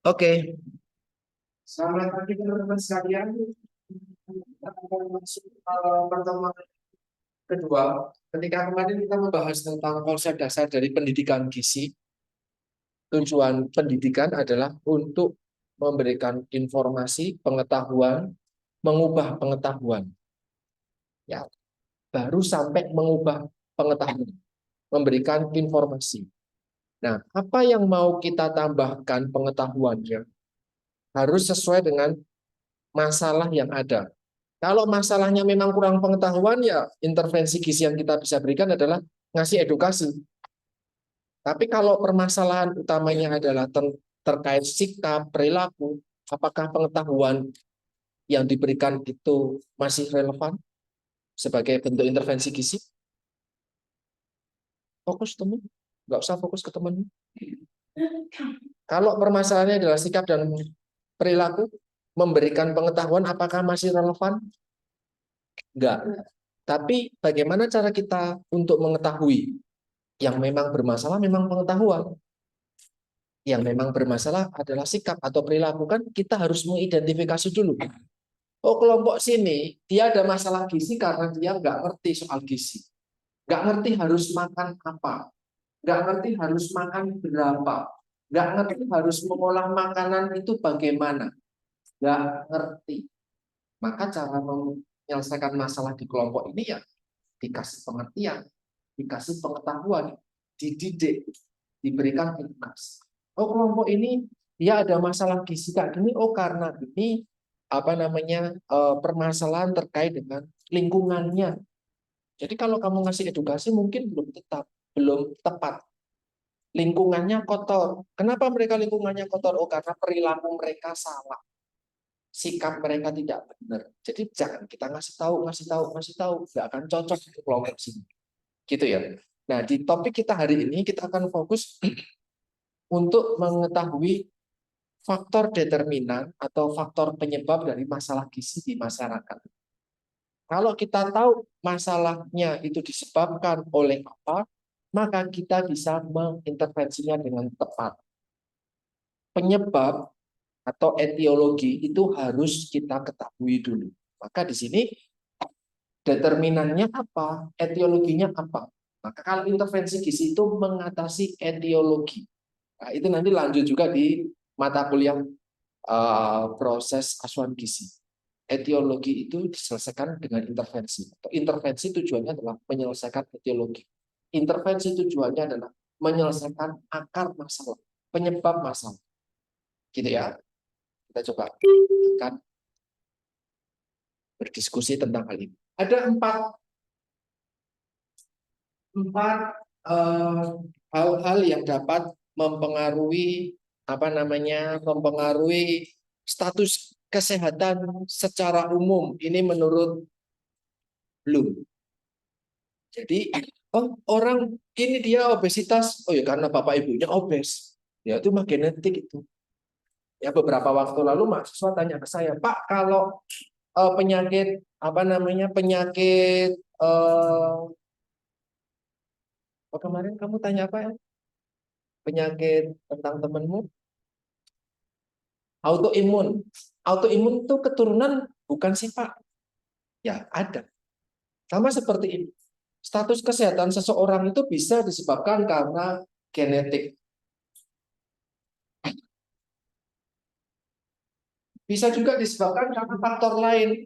Oke, Selamat pagi teman-teman sekalian. Kita akan masuk pertemuan kedua. Ketika kemarin kita membahas tentang konsep dasar dari pendidikan gizi, tujuan pendidikan adalah untuk memberikan informasi, pengetahuan, mengubah pengetahuan. Ya, baru sampai mengubah pengetahuan, memberikan informasi. Nah, apa yang mau kita tambahkan pengetahuannya harus sesuai dengan masalah yang ada. Kalau masalahnya memang kurang pengetahuan, ya intervensi gizi yang kita bisa berikan adalah ngasih edukasi. Tapi kalau permasalahan utamanya adalah terkait sikap, perilaku, apakah pengetahuan yang diberikan itu masih relevan sebagai bentuk intervensi gizi? Fokus teman, nggak usah fokus ke teman. Kalau permasalahannya adalah sikap dan perilaku, memberikan pengetahuan apakah masih relevan? Enggak. Tapi bagaimana cara kita untuk mengetahui yang memang bermasalah memang pengetahuan. Yang memang bermasalah adalah sikap atau perilaku, kan kita harus mengidentifikasi dulu. Oh, kelompok sini dia ada masalah gizi karena dia nggak ngerti soal gizi, nggak ngerti harus makan apa, nggak ngerti harus makan berapa, nggak ngerti harus mengolah makanan itu bagaimana, nggak ngerti. Maka cara menyelesaikan masalah di kelompok ini ya dikasih pengertian, dikasih pengetahuan, dididik, diberikan edukasi. Oh, kelompok ini dia ada masalah gizi kayak gini. Oh, karena ini apa namanya permasalahan terkait dengan lingkungannya. Jadi kalau kamu ngasih edukasi mungkin belum tepat. Lingkungannya kotor. Kenapa mereka lingkungannya kotor? Oh, karena perilaku mereka salah, sikap mereka tidak benar. Jadi jangan kita ngasih tahu, nggak akan cocok di kelompok sini. Gitu ya. Nah, di topik kita hari ini kita akan fokus untuk mengetahui faktor determinan atau faktor penyebab dari masalah gizi di masyarakat. Kalau kita tahu masalahnya itu disebabkan oleh apa, maka kita bisa mengintervensinya dengan tepat. Penyebab atau etiologi itu harus kita ketahui dulu. Maka di sini determinannya apa, etiologinya apa. Maka kalau intervensi gizi itu mengatasi etiologi. Nah, itu nanti lanjut juga di mata kuliah proses asuhan gizi. Etiologi itu diselesaikan dengan intervensi. Intervensi tujuannya adalah menyelesaikan etiologi. Intervensi tujuannya adalah menyelesaikan akar masalah, penyebab masalah. Gitu ya. Kita coba akan berdiskusi tentang hal ini. Ada empat hal-hal yang dapat mempengaruhi mempengaruhi status kesehatan secara umum. Ini menurut Bloom. Jadi, oh orang ini dia obesitas, oh ya karena bapak ibunya obes, ya itu mah genetik itu. Ya beberapa waktu lalu mahasiswa tanya ke saya, Pak, kalau penyakit penyakit kemarin kamu tanya apa ya? Penyakit tentang temenmu? Autoimun. Autoimun itu keturunan bukan sih Pak? Ya ada. Sama seperti ini. Status kesehatan seseorang itu bisa disebabkan karena genetik. Bisa juga disebabkan karena faktor lain.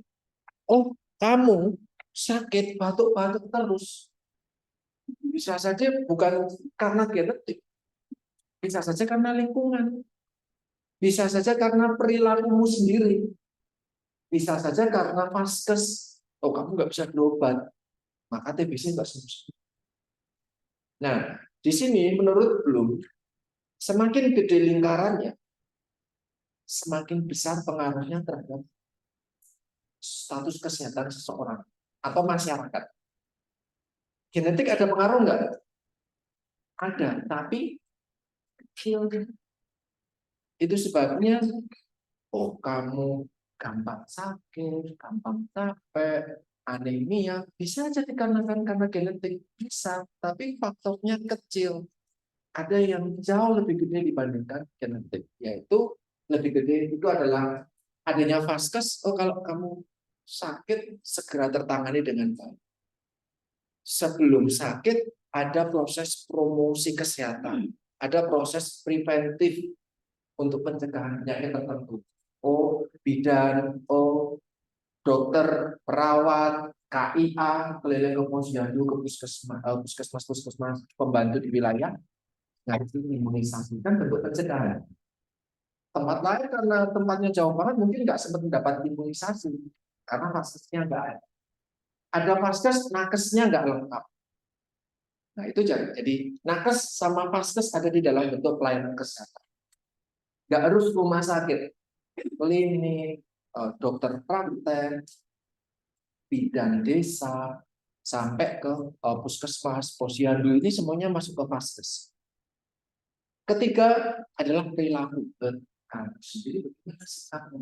Oh, kamu sakit batuk-batuk terus. Bisa saja bukan karena genetik. Bisa saja karena lingkungan. Bisa saja karena perilakumu sendiri. Bisa saja karena vaskes. Oh, kamu nggak bisa berobat. Maka TBC nggak sembuh. Nah, di sini menurut Bloom, semakin gede lingkarannya, semakin besar pengaruhnya terhadap status kesehatan seseorang atau masyarakat. Genetik ada pengaruh nggak? Ada, tapi kecil. Itu sebabnya, oh kamu gampang sakit, gampang capek, anemia, bisa aja dikarenakan karena genetik, bisa, tapi faktornya kecil. Ada yang jauh lebih gede dibandingkan genetik, yaitu lebih gede itu adalah adanya vaskes. Oh, kalau kamu sakit segera tertangani dengan baik. Sebelum sakit ada proses promosi kesehatan, ada proses preventif untuk pencegahan penyakit tertentu. Oh, bidan, oh, dokter, perawat, KIA, keliling ke posyandu, ke puskesmas, pembantu di wilayah, nah itu imunisasi kan bentuk pencegahan. Tempat lain karena tempatnya jauh banget mungkin nggak sempat mendapat imunisasi karena vaskesnya nggak ada. Ada vaskes, nakesnya nggak lengkap. Nah itu jadi nakes sama vaskes ada di dalam bentuk pelayanan kesehatan. Nggak harus rumah sakit, klinik, dokter praktek, bidan desa, sampai ke puskesmas, posyandu ini semuanya masuk ke vaskes. Ketiga adalah perilaku. Kamu sendiri bagaimana sikapmu?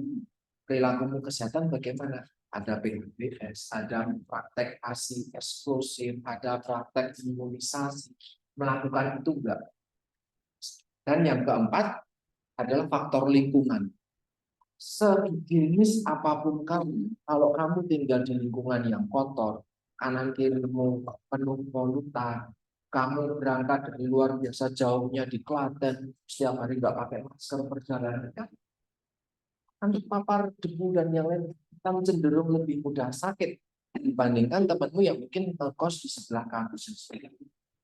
Perilakumu kesehatan bagaimana? Ada PHBS, ada praktek ASI eksklusif, ada praktek imunisasi. Melakukan itu enggak? Dan yang keempat adalah faktor lingkungan. Sejenis apapun kamu, kalau kamu tinggal di lingkungan yang kotor, kanan kirimu penuh polutan, kamu berangkat dari luar biasa jauhnya di Klaten, setiap hari nggak pakai masker perjalanan, kan terpapar debu dan yang lain, kamu cenderung lebih mudah sakit dibandingkan temanmu yang mungkin kos di sebelah kampus,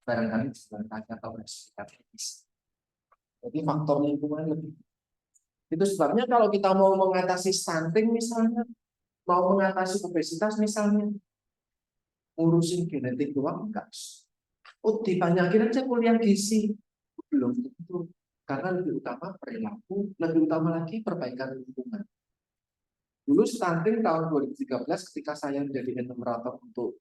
barangkali di sebelah kaca atau di sekitar kampus. Jadi faktor lingkungan lebih. Itu sebabnya kalau kita mau mengatasi stunting misalnya, mau mengatasi obesitas misalnya, urusin genetik doang enggak. Oh, dibanyakin aja kuliah gizi. Belum tentu. Karena lebih utama perilaku, lebih utama lagi perbaikan lingkungan. Dulu stunting tahun 2013 ketika saya menjadi enumerator untuk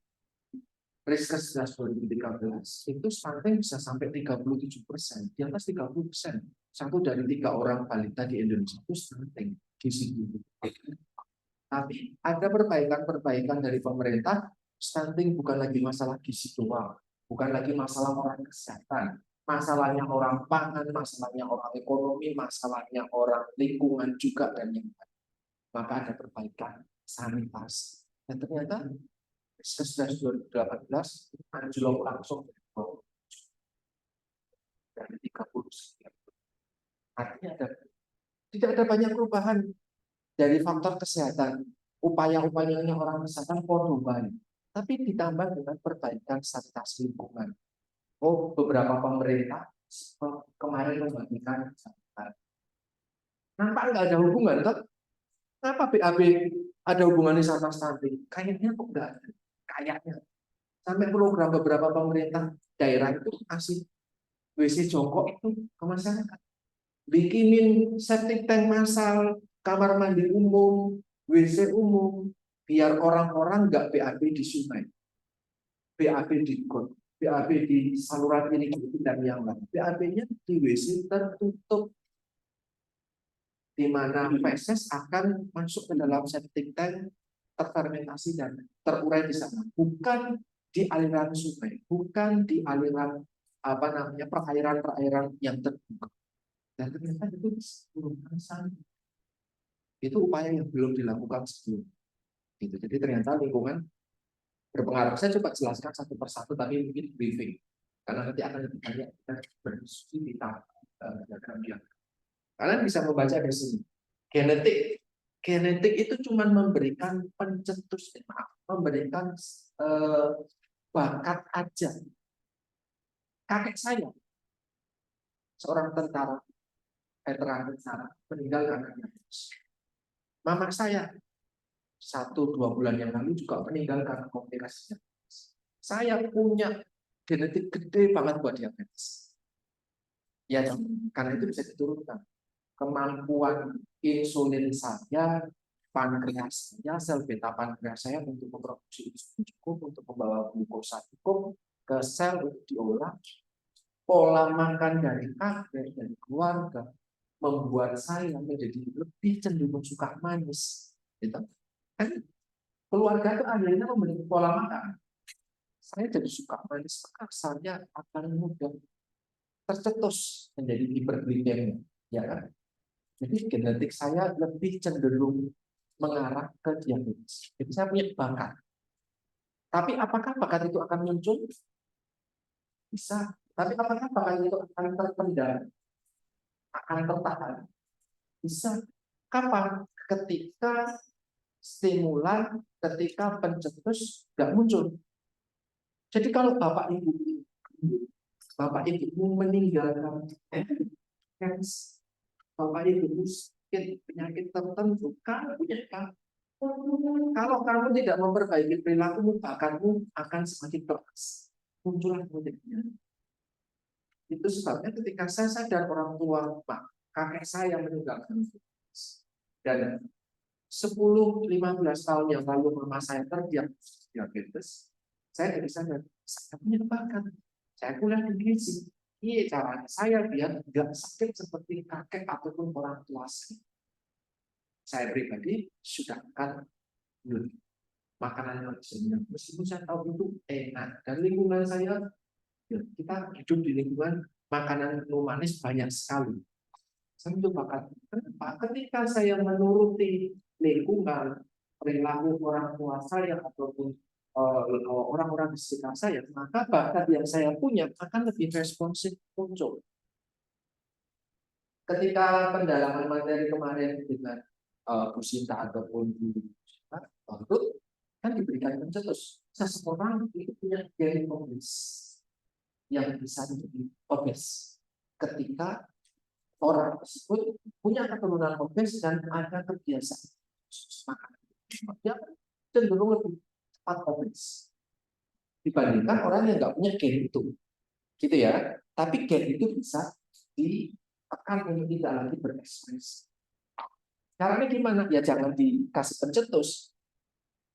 Riskes 2013, itu stunting bisa sampai 37%, di atas 30%. Satu dari 3 orang balita di Indonesia itu stunting gizi buruk. Tapi ada perbaikan-perbaikan dari pemerintah. Stunting bukan lagi masalah gizi doang, bukan lagi masalah orang kesehatan, masalahnya orang pangan, masalahnya orang ekonomi, masalahnya orang lingkungan juga dan yang lain. Maka ada perbaikan sanitasi. Dan ternyata sejak 2018 anjlok langsung dari 30 sekian. Artinya tidak ada banyak perubahan dari faktor kesehatan. Upaya-upayanya orang kesehatan korban, tapi ditambah dengan perbaikan sanitasi lingkungan. Oh, beberapa pemerintah kemarin membagikan sanitasi. Nampak nggak ada hubungan, toh? Kenapa BAB ada hubungannya sama stunting? Kayaknya kok nggak ada. Kayaknya. Sampai program beberapa pemerintah daerah itu kasih WC jongkok itu ke masyarakat. Bikinin septic tank massal, kamar mandi umum, WC umum, biar orang-orang nggak BAB di sungai, BAB di got, BAB di saluran irigasi dan yang lain. BAB-nya di WC tertutup, di mana feses akan masuk ke dalam septic tank, terfermentasi dan terurai di sana, bukan di aliran sungai, bukan di aliran perairan yang terbuka. Dan ternyata itu turunkan sana. Itu upaya yang belum dilakukan sebelum. Gitu. Jadi ternyata lingkungan berpengaruh. Saya coba jelaskan satu persatu, tapi mungkin briefing. Karena nanti akan lebih banyak kita berdiskusi di tahap diagram yang. Kalian bisa membaca di sini. Genetik. Genetik itu cuma memberikan pencetus, memberikan bakat aja. Kakek saya, seorang tentara, veteran tentara, meninggal karena diabetes. Mama saya 1-2 bulan yang lalu juga meninggal karena komplikasi. Saya punya genetik gede banget buat diabetes. Ya, karena itu bisa diturunkan. Kemampuan insulin saya, pankreas saya, sel beta pankreas saya untuk memproduksi insulin cukup, untuk membawa glukosa cukup ke sel untuk diolah. Pola makan dari kakek dan keluarga membuat saya menjadi lebih cenderung suka manis. Gitu. Kan keluarga itu akhirnya membentuk pola makan. Saya jadi suka manis, kasarnya akan mudah tercetus menjadi hiperglikemia, ya kan? Jadi genetik saya lebih cenderung mengarah ke diabetes. Jadi saya punya bakat. Tapi apakah bakat itu akan muncul? Bisa. Tapi apakah bakat itu akan terpendam? Akan tertahan? Bisa. Kapan? Ketika stimulan, ketika pencetus nggak muncul. Jadi kalau bapak ibu meninggalkan bapak ibu sakit penyakit tertentu, kamu punya kan? Kalau kamu tidak memperbaiki perilakumu, bakatmu akan semakin keras. Muncullah penyakitnya. Itu sebabnya ketika saya sadar orang tua, kakek saya meninggalkan dan 10-15 tahun yang lalu mama saya terdiagnosis diabetes, saya dari sana saya punya bakat. Saya kuliah di gizi. Iya caranya saya biar nggak sakit seperti kakek ataupun orang tua saya. Saya pribadi sudah akan makanan yang sebenarnya meskipun saya tahu itu enak dan lingkungan saya ya, kita hidup di lingkungan makanan manis banyak sekali. Saya itu bakat. Kenapa? Ketika saya menuruti lingkungan perilaku orang tua saya ataupun orang-orang di sekitar saya, maka bakat yang saya punya akan lebih responsif muncul. Ketika pendalaman materi kemarin dengan Bu Sinta ataupun Bu Ruth, kan diberikan pencetus. Seseorang itu punya gen obes yang bisa menjadi obes. Ketika orang tersebut punya keturunan obes dan ada kebiasaan makan, dia cenderung lebih cepat obes dibandingkan orang yang nggak punya gen itu, gitu ya. Tapi gen itu bisa ditekan untuk tidak lagi berekspresi. Caranya gimana? Ya jangan dikasih pencetus.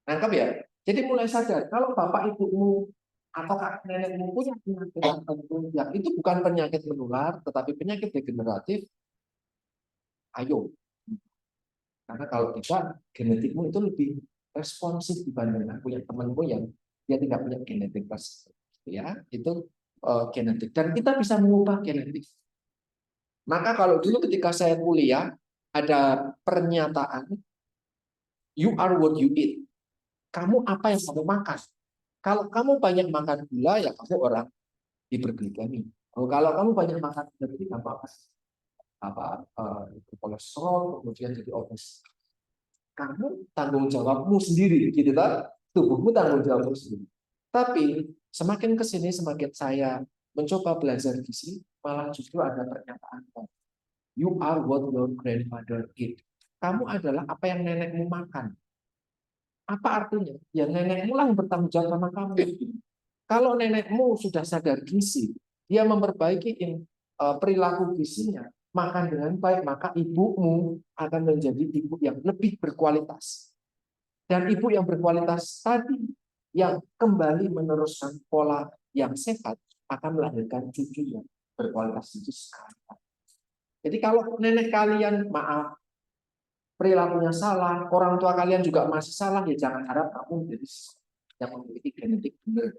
Nangkap ya? Jadi mulai sadar, kalau bapak ibumu atau kakek nenekmu punya penyakit tertentu, yang itu bukan penyakit menular, tetapi penyakit degeneratif, ayo. Karena kalau tidak, genetikmu itu lebih responsif dibandingkan punya temanmu yang dia tidak punya genetik tersebut. Ya, itu genetik. Dan kita bisa mengubah genetik. Maka kalau dulu ketika saya kuliah, ada pernyataan, you are what you eat. Kamu apa yang kamu makan. Kalau kamu banyak makan gula, ya kamu orang hiperglikemi. Kalau kamu banyak makan berarti kolesterol, kemudian jadi obes. Kamu tanggung jawabmu sendiri, gitu kan? Tubuhmu tanggung jawabmu sendiri. Tapi semakin ke sini, semakin saya mencoba belajar gizi, malah justru ada pernyataan, you are what your grandmother eat. Kamu adalah apa yang nenekmu makan. Apa artinya? Ya nenekmu lah yang bertanggung jawab sama kamu. Kalau nenekmu sudah sadar gizi, dia memperbaiki perilaku gizinya, makan dengan baik, maka ibumu akan menjadi ibu yang lebih berkualitas. Dan ibu yang berkualitas tadi, yang kembali meneruskan pola yang sehat, akan melahirkan cucu yang berkualitas itu sekarang. Jadi kalau nenek kalian, maaf, perilakunya salah, orang tua kalian juga masih salah, ya jangan harap kamu menjadi yang memiliki genetik benar.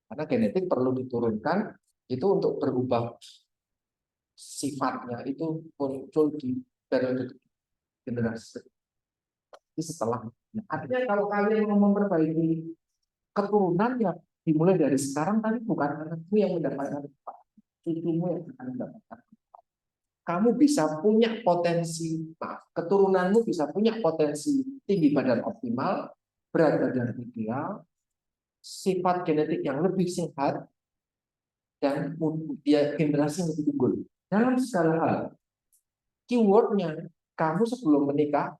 Karena genetik perlu diturunkan, itu untuk berubah sifatnya itu muncul di periode generasi setelah. Artinya kalau kalian mau memperbaiki keturunan, ya dimulai dari sekarang, tapi bukan anakmu yang mendapatkan cucumu yang akan mendapatkan. Kamu bisa punya potensi, keturunanmu bisa punya potensi tinggi badan optimal, berat badan ideal, sifat genetik yang lebih sehat, dan dia generasi yang lebih unggul. Dalam segala hal, keywordnya, kamu sebelum menikah,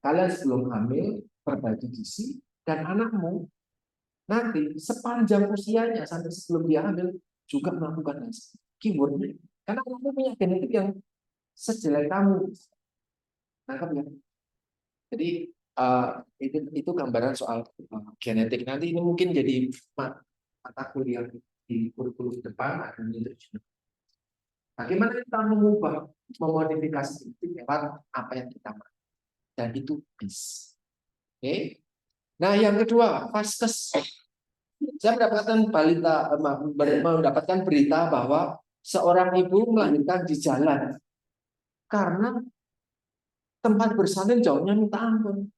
kalian sebelum hamil, perbaiki gizi, dan anakmu nanti sepanjang usianya sampai sebelum dia hamil juga melakukan keywordnya. Karena kamu punya genetik yang sejelek kamu. Nangkap ya? Jadi itu gambaran soal genetik. Nanti ini mungkin jadi mata kuliah di kurikulum depan akan menunjukkan bagaimana kita mengubah, memodifikasi genetik lewat apa yang kita mau. Dan itu bisa. Oke. Nah, yang kedua, vaskes. Saya mendapatkan berita bahwa seorang ibu melahirkan di jalan. Karena tempat bersalin jauhnya minta ampun.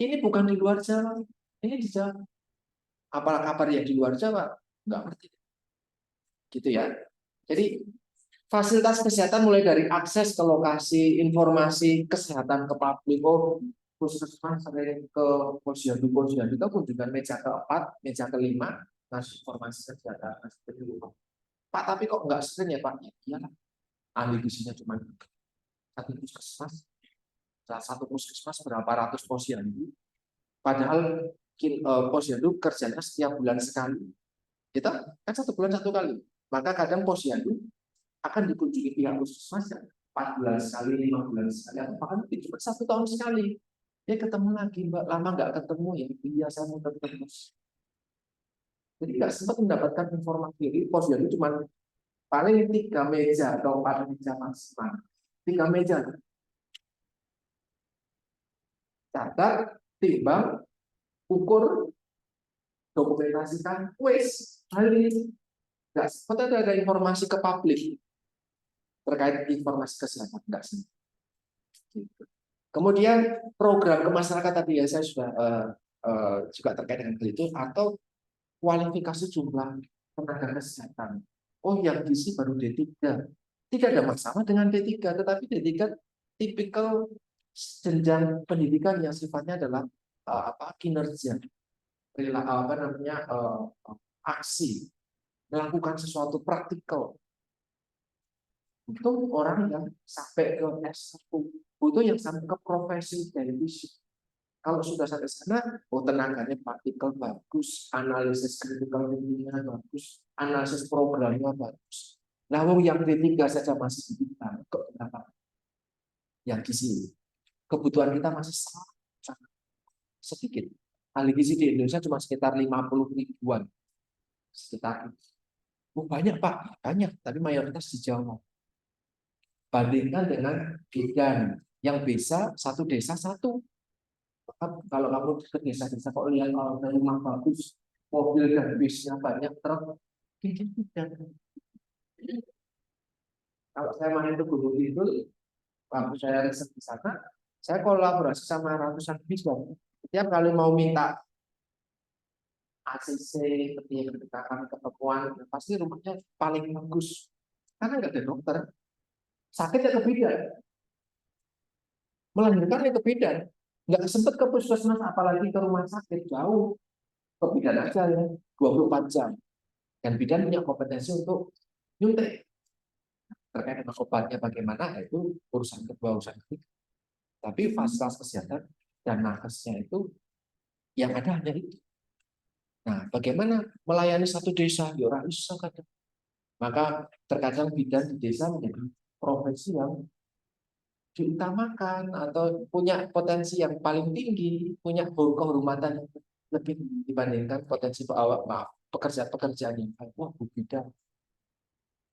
Ini bukan di luar Jawa, ini di Jawa. Apalagi kabar yang di luar Jawa, nggak ngerti. Gitu ya. Jadi fasilitas kesehatan mulai dari akses ke lokasi, informasi kesehatan ke publik, puskesmas sering ke posyandu itu kunjungan meja keempat, meja kelima, ngasih informasi kesehatan. Pak, tapi kok nggak sering ya Pak? Ya, iyalah, ahli gizinya cuma satu puskesmas, satu puskesmas berapa ratus posyandu, padahal posyandu kerjanya setiap bulan sekali. Kita kan 1 bulan 1 kali, maka kadang posyandu akan dikunjungi pihak puskesmas 4 bulan sekali, 5 bulan sekali, atau bahkan cuma 1 tahun sekali. Dia ketemu lagi, Mbak, lama nggak ketemu ya, iya saya mau ketemu. Jadi nggak sempat mendapatkan informasi. Jadi posyandu cuma paling 3 meja atau 4 meja maksimal. 3 meja. Catat, timbang, ukur, dokumentasikan, wes, hari ini. Nggak sempat ada informasi ke publik terkait informasi kesehatan. Nggak sempat. Gitu. Kemudian program ke masyarakat tadi ya saya sudah juga terkait dengan hal itu, atau kualifikasi jumlah tenaga kesehatan. Oh, yang gizi baru D3. Tidak ada masalah dengan D3, tetapi D3 tipikal jenjang pendidikan yang sifatnya adalah kinerja, aksi, melakukan sesuatu praktikal. Untuk orang yang sampai ke S1, itu yang sampai ke profesi teknisi. Kalau sudah sampai sana, tenaganya praktikal bagus, analisis critical thinking-nya bagus, analisis programnya bagus. Nah, yang D3 saja masih kita, kok kenapa? Yang gizi, kebutuhan kita masih sangat sedikit. Ahli gizi di Indonesia cuma sekitar 50 ribuan. Sekitar. Banyak Pak, banyak, tapi mayoritas di Jawa. Bandingkan dengan bidan yang bisa satu desa satu. Kalau kamu ke desa-desa kok lihat rumah bagus, mobil dan bisnya banyak, truk, bidan. Kalau saya main ke Gunung Kidul, waktu saya riset di sana, saya kolaborasi sama ratusan bidan. Setiap kali mau minta ACC, ketika ketemuan, pasti rumahnya paling bagus. Karena nggak ada dokter. Sakit ya ke bidan. Melahirkan ya ke bidan. Nggak sempat ke puskesmas, apalagi ke rumah sakit. Jauh. Ke bidan aja ya, 24 jam. Dan bidan punya kompetensi untuk nyuntik. Terkait dengan obatnya bagaimana, itu urusan kedua, urusan ketiga. Tapi fasilitas kesehatan dan nakesnya itu yang ada hanya itu. Nah, bagaimana melayani satu desa? Ya orang bisa kadang. Maka terkadang bidan di desa menjadi profesi yang diutamakan atau punya potensi yang paling tinggi, punya kehormatan yang lebih dibandingkan potensi pekerjaan-pekerjaan yang lain. Wah, Bu bidan.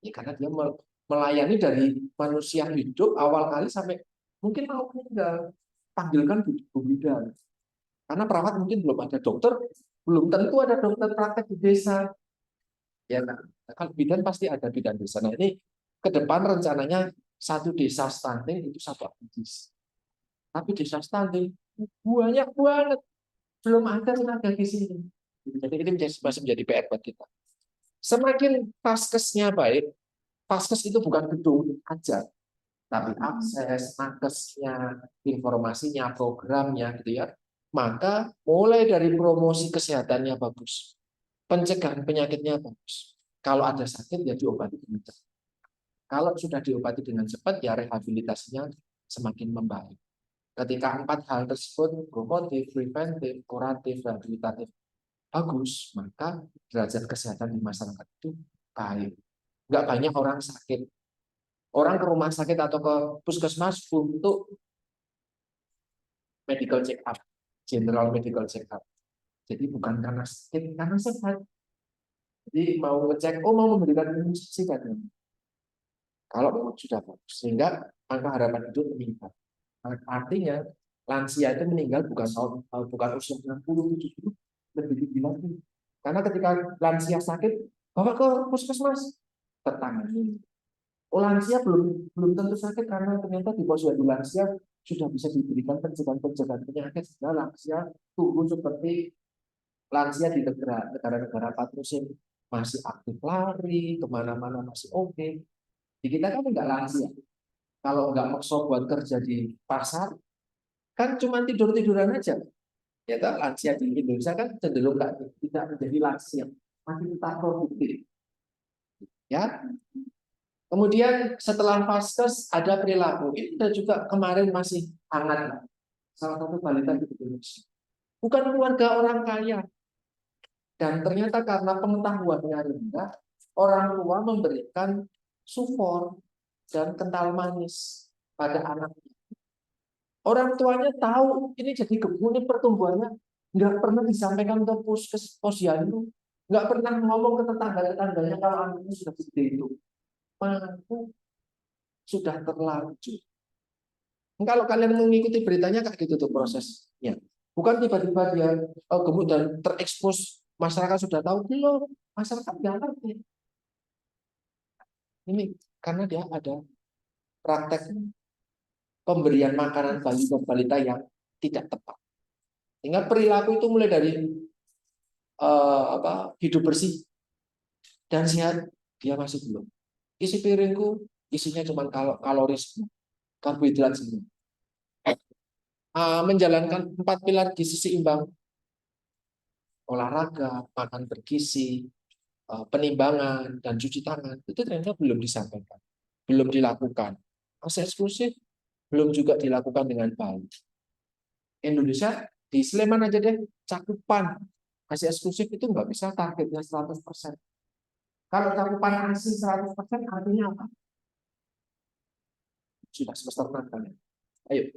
Ya, karena dia melayani dari manusia hidup awal kali sampai mungkin mau meninggal. Panggilkan Bu bidan. Karena perawat mungkin belum ada dokter, belum tentu ada dokter praktek di desa. Ya, nah, kalau bidan pasti ada bidan desa. Nah, ini ke depan rencananya satu desa stunting itu satu aktivis. Tapi desa stunting banyak banget, belum ada tenaga gizi. Jadi ini masih menjadi PR buat kita. Semakin paskesnya baik, paskes itu bukan gedung aja, tapi akses, nakesnya, informasinya, programnya, gitu ya. Maka mulai dari promosi kesehatannya bagus, pencegahan penyakitnya bagus. Kalau ada sakit ya diobati dengan cepat. Kalau sudah diobati dengan cepat ya rehabilitasinya semakin membaik. Ketika 4 hal tersebut, promotif, preventif, kuratif, rehabilitatif, bagus, maka derajat kesehatan di masyarakat itu baik. Nggak banyak orang sakit. Orang ke rumah sakit atau ke puskesmas untuk medical check up, general medical check up. Jadi bukan karena sakit, karena sehat. Jadi mau ngecek, mau memberikan imunisasi kan. Kalau sudah bagus, sehingga angka harapan hidup meningkat. Artinya lansia itu meninggal bukan usia 60, 70, lebih tinggi lagi. Karena ketika lansia sakit, bawa ke puskesmas, tertangani. Lansia belum belum tentu sakit karena ternyata di posyandu lansia sudah bisa diberikan pencegahan penyakit sehingga lansia tumbuh seperti lansia di negara-negara patriotik masih aktif lari kemana-mana masih oke. Di kita kan enggak lansia. Kalau nggak maksa buat kerja di pasar, kan cuma tidur-tiduran aja. Ya kan lansia di Indonesia kan cenderung tidak menjadi lansia, masih tetap produktif. Ya, kemudian setelah vaskes ada perilaku. Ini kita juga kemarin masih hangat. Salah satu balita di Indonesia. Bukan keluarga orang kaya. Dan ternyata karena pengetahuannya rendah, orang tua memberikan sufor dan kental manis pada anaknya. Orang tuanya tahu ini jadi gemuk, pertumbuhannya nggak pernah disampaikan ke posyandu, nggak pernah ngomong ke tetangga-tetangganya kalau anaknya sudah gede itu. Aku sudah terlanjur. Kalau kalian mengikuti beritanya kayak gitu tuh prosesnya. Bukan tiba-tiba dia gemuk dan terekspos, masyarakat sudah tahu belum, masyarakat nggak ngerti. Ini karena dia ada praktek pemberian makanan balita yang tidak tepat. Sehingga perilaku itu mulai dari hidup bersih dan sehat dia masih belum. Isi piringku isinya cuma kalori semua, karbohidrat semua. Menjalankan 4 pilar gizi seimbang, olahraga, makan bergizi, penimbangan dan cuci tangan itu ternyata belum disampaikan, belum dilakukan. ASI eksklusif belum juga dilakukan dengan baik. Indonesia di Sleman aja deh cakupan ASI eksklusif itu nggak bisa targetnya 100%. Kalau cakupan ASI 100% artinya apa? Sudah semester 6 kan? Ayo,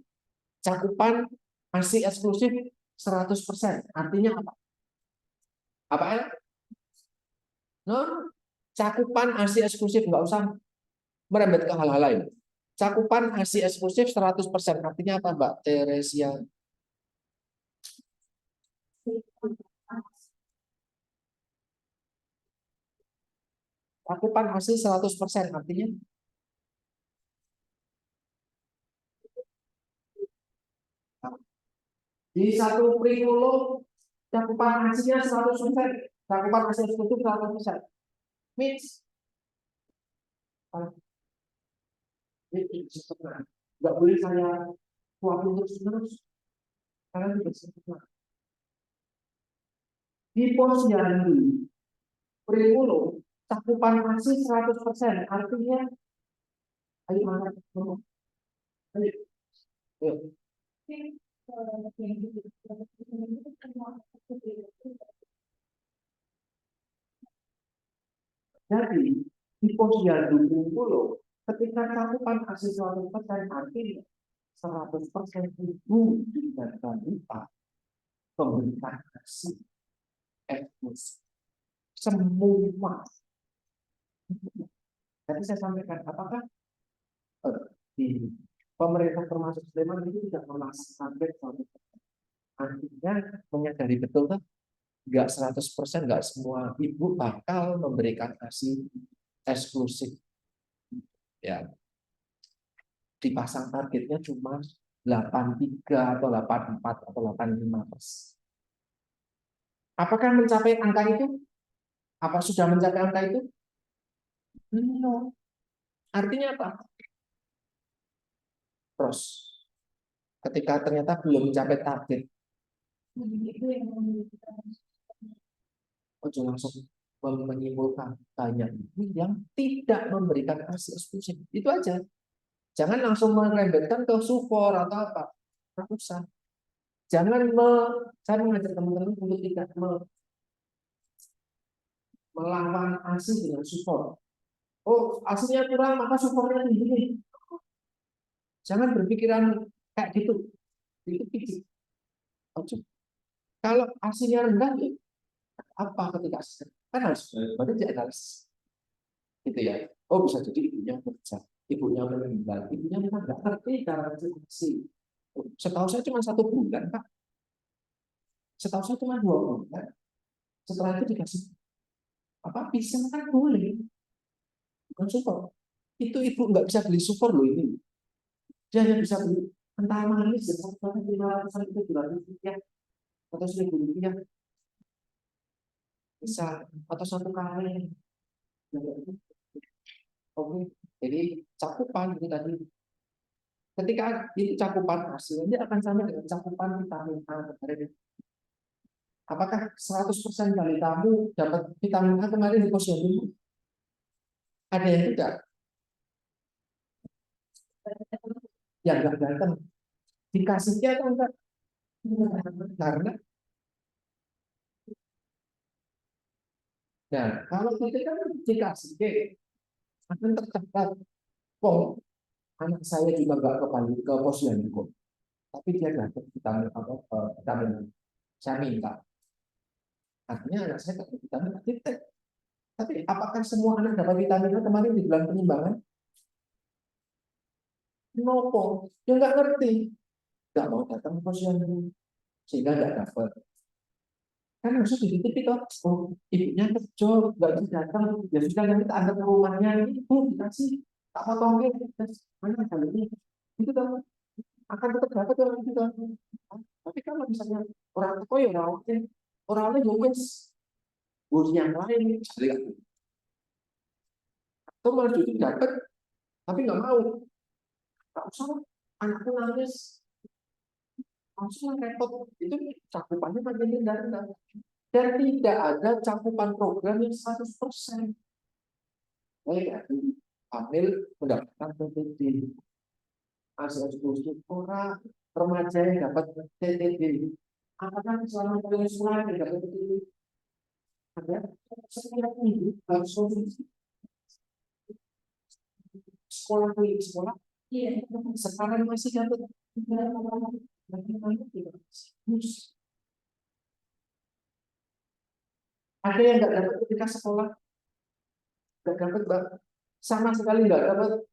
cakupan ASI eksklusif 100%. Artinya apa? Apa ya? No, cakupan ASI eksklusif nggak usah merembet ke hal-hal lain. Cakupan ASI eksklusif 100%. Artinya apa, Mbak Teresia? Cakupan ASI 100%. Artinya di satu kurikulum cakupan ASI-nya 100%. Cakupan ASI eksklusif 100%. Means nggak boleh saya suapin terus-menerus karena tidak sempurna. Di posyandu kurikulum cakupan ASI 100%. Artinya ayo mana? Ayo. Jadi di posyandu kurikulum ketika cakupan ASI 100% artinya 100% ibu dan balita memberikan ASI eksklusif semua. Tadi saya sampaikan, apakah di pemerintah termasuk Sleman itu tidak memasang target 100%? Artinya menyadari betul kan? Nggak 100%, nggak semua ibu bakal memberikan ASI eksklusif. Ya, dipasang targetnya cuma 83 atau 84 atau 85%. Apakah mencapai angka itu? Apa sudah mencapai angka itu? Belum. Artinya apa? Terus, ketika ternyata belum mencapai target, ojo langsung menyimpulkan banyak yang tidak memberikan ASI eksklusif. Itu aja. Jangan langsung merembetkan ke support atau apa. Tidak usah. Jangan saya mengajak teman-teman untuk tidak melawan ASI dengan support. Oh, ASInya kurang, maka supportnya tinggi. Jangan berpikiran kayak gitu. Itu picik. Kalau ASInya rendah, apa ketika kan harus berarti dianalisis. Gitu ya. Oh, bisa jadi ibunya kerja, ibunya meninggal, ibunya memang nggak ngerti cara ASI. Setahu saya cuma 1 bulan, Pak. Setahu saya cuma 2 bulan. Setelah itu dikasih apa pisang kan boleh, bukan support. Itu ibu nggak bisa beli super loh ini. Dia hanya bisa beli kental manis ya, satu 500 itu 200 rupiah atau 1.000 rupiah bisa, atau satu kali. Oke, jadi cakupan itu tadi. Ketika itu cakupan hasilnya dia akan sama dengan cakupan vitamin A kemarin. Apakah 100% dari kamu dapat vitamin A kemarin di posyandu? Ada yang tidak? Yang nggak datang. Dikasihnya atau enggak? Karena, nah kalau kita kan dikasih, akan tercatat. Oh, anak saya juga nggak ke posyandu, tapi dia dapat vitamin apa? Vitamin A. Saya minta. Artinya anak saya dapat vitamin A. Tapi apakah semua anak dapat vitamin A kemarin di bulan penimbangan? Nopo, dia nggak ngerti, nggak mau datang ke posyandu sehingga nggak dapat. Kan harusnya dititip itu, oh ibunya kerja nggak bisa datang, ya sudah nanti kita antar ke rumahnya, ibu dikasih tak potongin, mana kali ini itu kan akan tetap dapat orang itu kan. Tapi kalau misalnya orang tua ya orang lain juga guru yang lain, atau malah justru dapat tapi nggak mau, nggak usah anakku nangis, langsung repot. Itu cakupannya makin rendah. Dan tidak ada cakupan program yang 100%. Baik, hamil mendapatkan PTD, asal eksklusif orang remaja yang dapat PTD. Apakah selama sekolah yang dapat PTD? Ada setiap minggu harus konsumsi sekolah ke sekolah. Iya, sekarang masih dapat. Bagaimana tidak? Ada yang nggak dapat ketika sekolah, nggak dapat, Mbak. Sama sekali nggak dapat.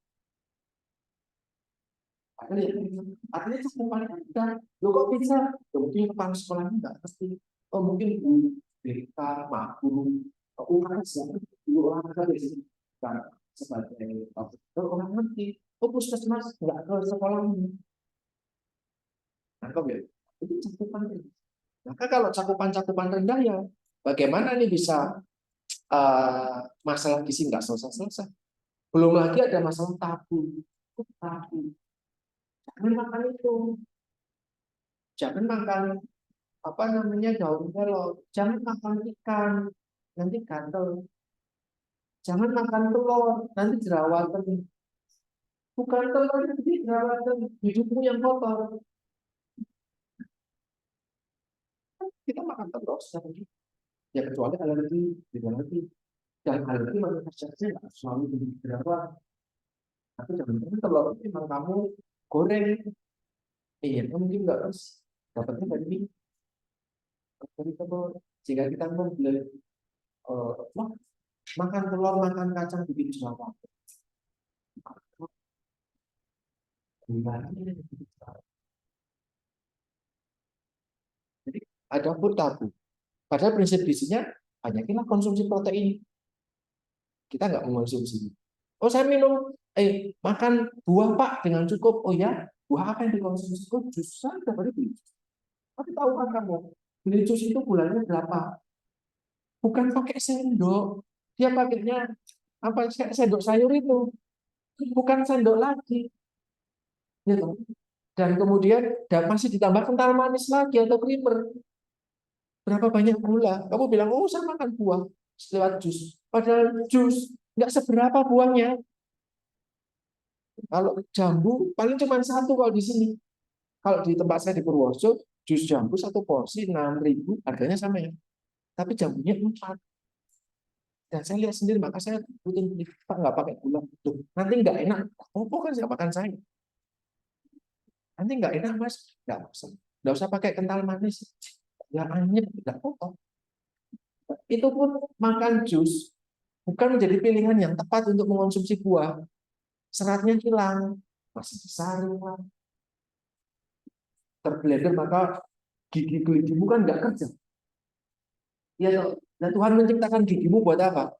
Artinya cakupan kita, lo kok bisa? Mungkin kepala sekolahnya nggak ngerti. Oh mungkin Bu BK, Pak Guru, UKS, guru olahraga di sini kan sebagai orang ngerti. Oh puskesmas nggak ke sekolahnya. Nangkep ya? Itu cakupan. Maka kalau cakupan rendah ya, bagaimana nih bisa masalah gizi nggak selesai-selesai? Belum lagi ada masalah tabu. Tabu. Jangan makan itu. Jangan makan apa namanya daun melon. Jangan makan ikan, nanti gatel. Jangan makan telur, nanti jerawatan. Bukan telur, nanti jerawatan. Hidupmu yang kotor. Kita makan telur setiap hari. Ya kecuali alergi, tidak lagi. Dan alergi manifestasinya nggak selalu jadi jerawat. Tapi jangan telur itu memang kamu goreng. Iya, mungkin nggak harus dapatnya dari telur. Jika kita membeli makan telur, makan kacang bikin jerawat. Jadi ada pun tabu. Padahal prinsip gizinya banyakilah konsumsi protein. Kita nggak mengonsumsi. Oh saya minum, makan buah Pak dengan cukup. Oh ya, buah apa yang dikonsumsi? Oh jus saja baru beli. Tapi tahu kan kamu, beli jus itu bulannya berapa? Bukan pakai sendok. Dia pakainya apa? Sendok sayur itu. Bukan sendok lagi. Gitu. Dan kemudian masih ditambah kental manis lagi atau creamer. Berapa banyak gula? Kamu bilang, oh saya makan buah lewat jus. Padahal jus nggak seberapa buahnya. Kalau jambu paling cuma satu kalau di sini. Kalau di tempat saya di Purworejo, jus jambu satu porsi 6.000, harganya sama ya. Tapi jambunya 4. Dan saya lihat sendiri, maka saya rutin beli, Pak nggak pakai gula. Tuh, nanti nggak enak. Oh, kan saya makan saya. Nanti nggak enak mas, nggak usah pakai kental manis. Ya anyep, nggak apa-apa. Itu pun makan jus bukan menjadi pilihan yang tepat untuk mengonsumsi buah. Seratnya hilang, masih disaring, terblender, maka gigi-gigimu kan nggak kerja. Ya, nah Tuhan menciptakan gigimu buat apa?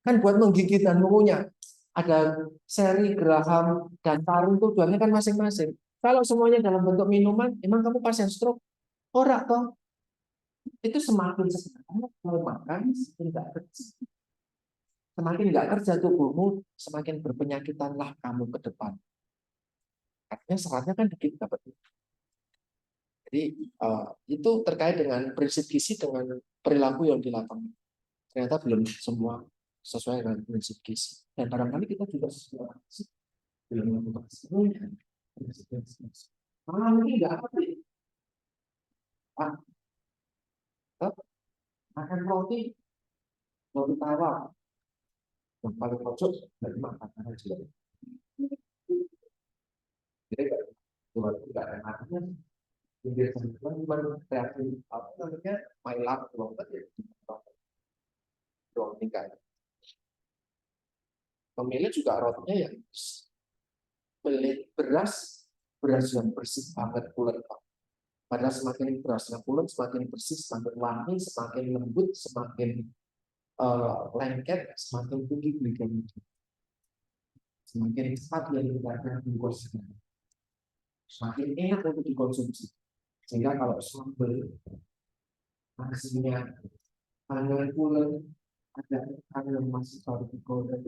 Kan buat menggigit dan mengunyah. ada seri, Graham, dan Tarum tujuannya kan masing-masing. Kalau semuanya dalam bentuk minuman, emang kamu pasien stroke? Ora toh. Itu semakin sekarang mau makan semakin nggak kerja. Semakin nggak kerja tubuhmu, semakin berpenyakitanlah kamu ke depan. Artinya seratnya kan dikit dapat. Jadi itu terkait dengan prinsip gizi dengan perilaku yang di lapangan. Ternyata belum semua sesuai dengan prinsip gizi. Dan barangkali kita juga sesuai belum melakukan semuanya. Malah mungkin nggak apa makan roti, roti tawar, yang paling pojok dari makanan aja. Jadi buat nggak enaknya pinggir sembilan cuma reaksi apa namanya mailap lompat ya doang tinggal. Pemilih juga rotinya yang beli beras yang bersih banget pulen. Padahal semakin berasnya pulen, semakin bersih, semakin wangi, semakin lembut, semakin lengket, semakin tinggi glikemia, semakin cepat dia meningkatkan glukosanya, semakin enak untuk dikonsumsi. Sehingga kalau sambal nasinya hanya pulen, ada masih baru digoreng,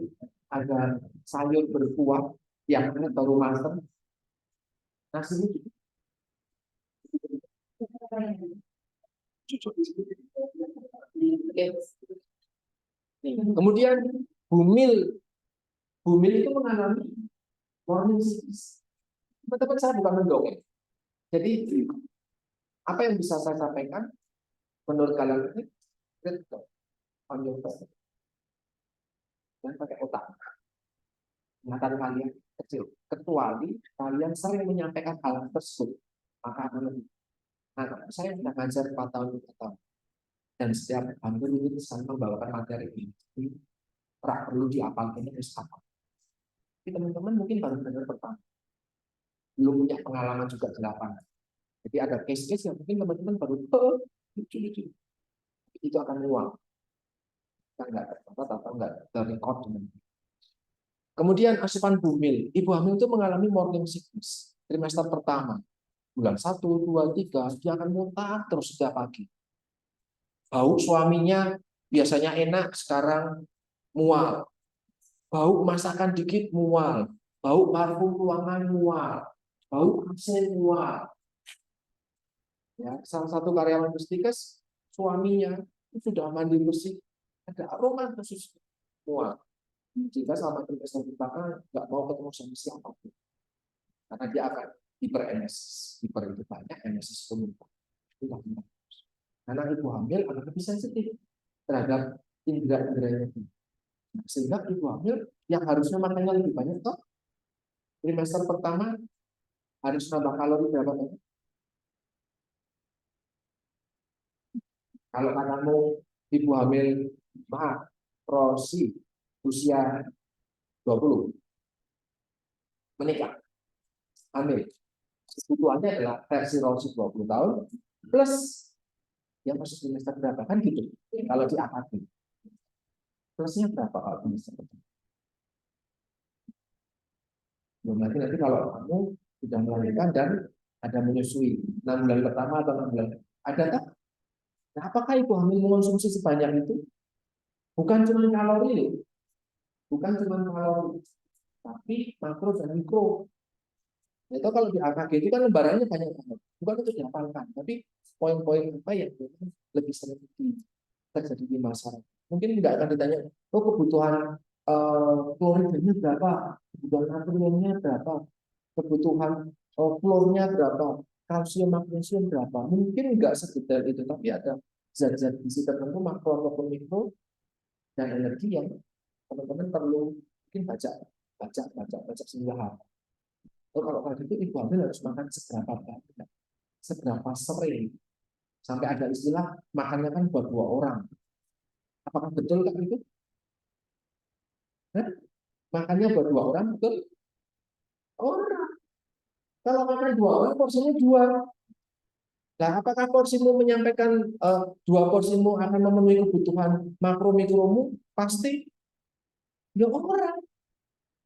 ada sayur berkuah yang baru matang, nasinya kemudian bumil, bumil itu mengalami morning sickness. Teman-teman saya bukan mendongeng. Jadi apa yang bisa saya sampaikan menurut kalian ini critical on your person. Dan pakai otak. Ingatan kalian kecil. Kecuali kalian sering menyampaikan hal tersebut, maka akan lebih. Nah, saya sudah ngajar 4 tahun 5 tahun. Dan setiap hampir itu saya membawakan materi ini. Tak perlu diapalkan harus apa. Tapi teman-teman mungkin baru dengar pertama. Belum punya pengalaman juga di lapangan. Jadi ada case-case yang mungkin teman-teman baru lucu-lucu. Itu akan nguang. Kita nggak tercatat atau nggak terrecord. Kemudian asupan bumil. Ibu hamil itu mengalami morning sickness. Trimester pertama. Bulan 1, 2, 3, dia akan muntah terus setiap pagi. Bau suaminya biasanya enak, sekarang mual. Bau masakan dikit mual. Bau parfum ruangan mual. Bau AC mual. Ya, salah satu karyawan Pustikes, suaminya itu sudah mandi bersih, ada aroma khusus mual. Jika selama trimester pertama nggak mau ketemu sama siapapun, karena dia akan hiperemesis, hiper itu banyak, emesis penumpang. Karena ibu hamil akan lebih sensitif terhadap indera-inderanya. Sehingga ibu hamil yang harusnya makannya lebih banyak toh trimester pertama harus nambah kalori berapa banyak? Kalau kamu ibu hamil, maaf, Rosi usia 20 menikah, hamil. Kebutuhannya adalah versi Rosi 20 tahun plus yang masuk semester berapa kan gitu. Kalau di AKB plusnya berapa kalau semester pertama? Belum lagi nanti kalau kamu sudah melahirkan dan ada menyusui 6 bulan pertama atau 6 bulan ada tak? Nah, apakah ibu hamil mengonsumsi sebanyak itu? Bukan cuma kalori, bukan cuma kalori, tapi makro dan mikro. Itu kalau di AKG itu kan lembarannya banyak banget. Bukan untuk dihafalkan, tapi poin-poin apa yang lebih sering terjadi di masyarakat. Mungkin tidak akan ditanya, oh kebutuhan kloridnya berapa, kebutuhan natriumnya berapa, kebutuhan klornya berapa, kalsium magnesium berapa. Mungkin nggak sedetail itu, tapi ada zat-zat gizi tertentu makro ataupun mikro dan energi yang teman-teman perlu mungkin baca sehingga oh, kalau pagi itu ibu hamil harus makan seberapa banyak, seberapa sering, sampai ada istilah makannya kan buat 2 orang. Apakah betul kan itu? Hah? Makannya buat 2 orang betul? Orang. Kalau makan 2 orang porsinya 2. Nah, apakah porsimu menyampaikan 2 porsimu akan memenuhi kebutuhan makro mikromu? Pasti ya orang.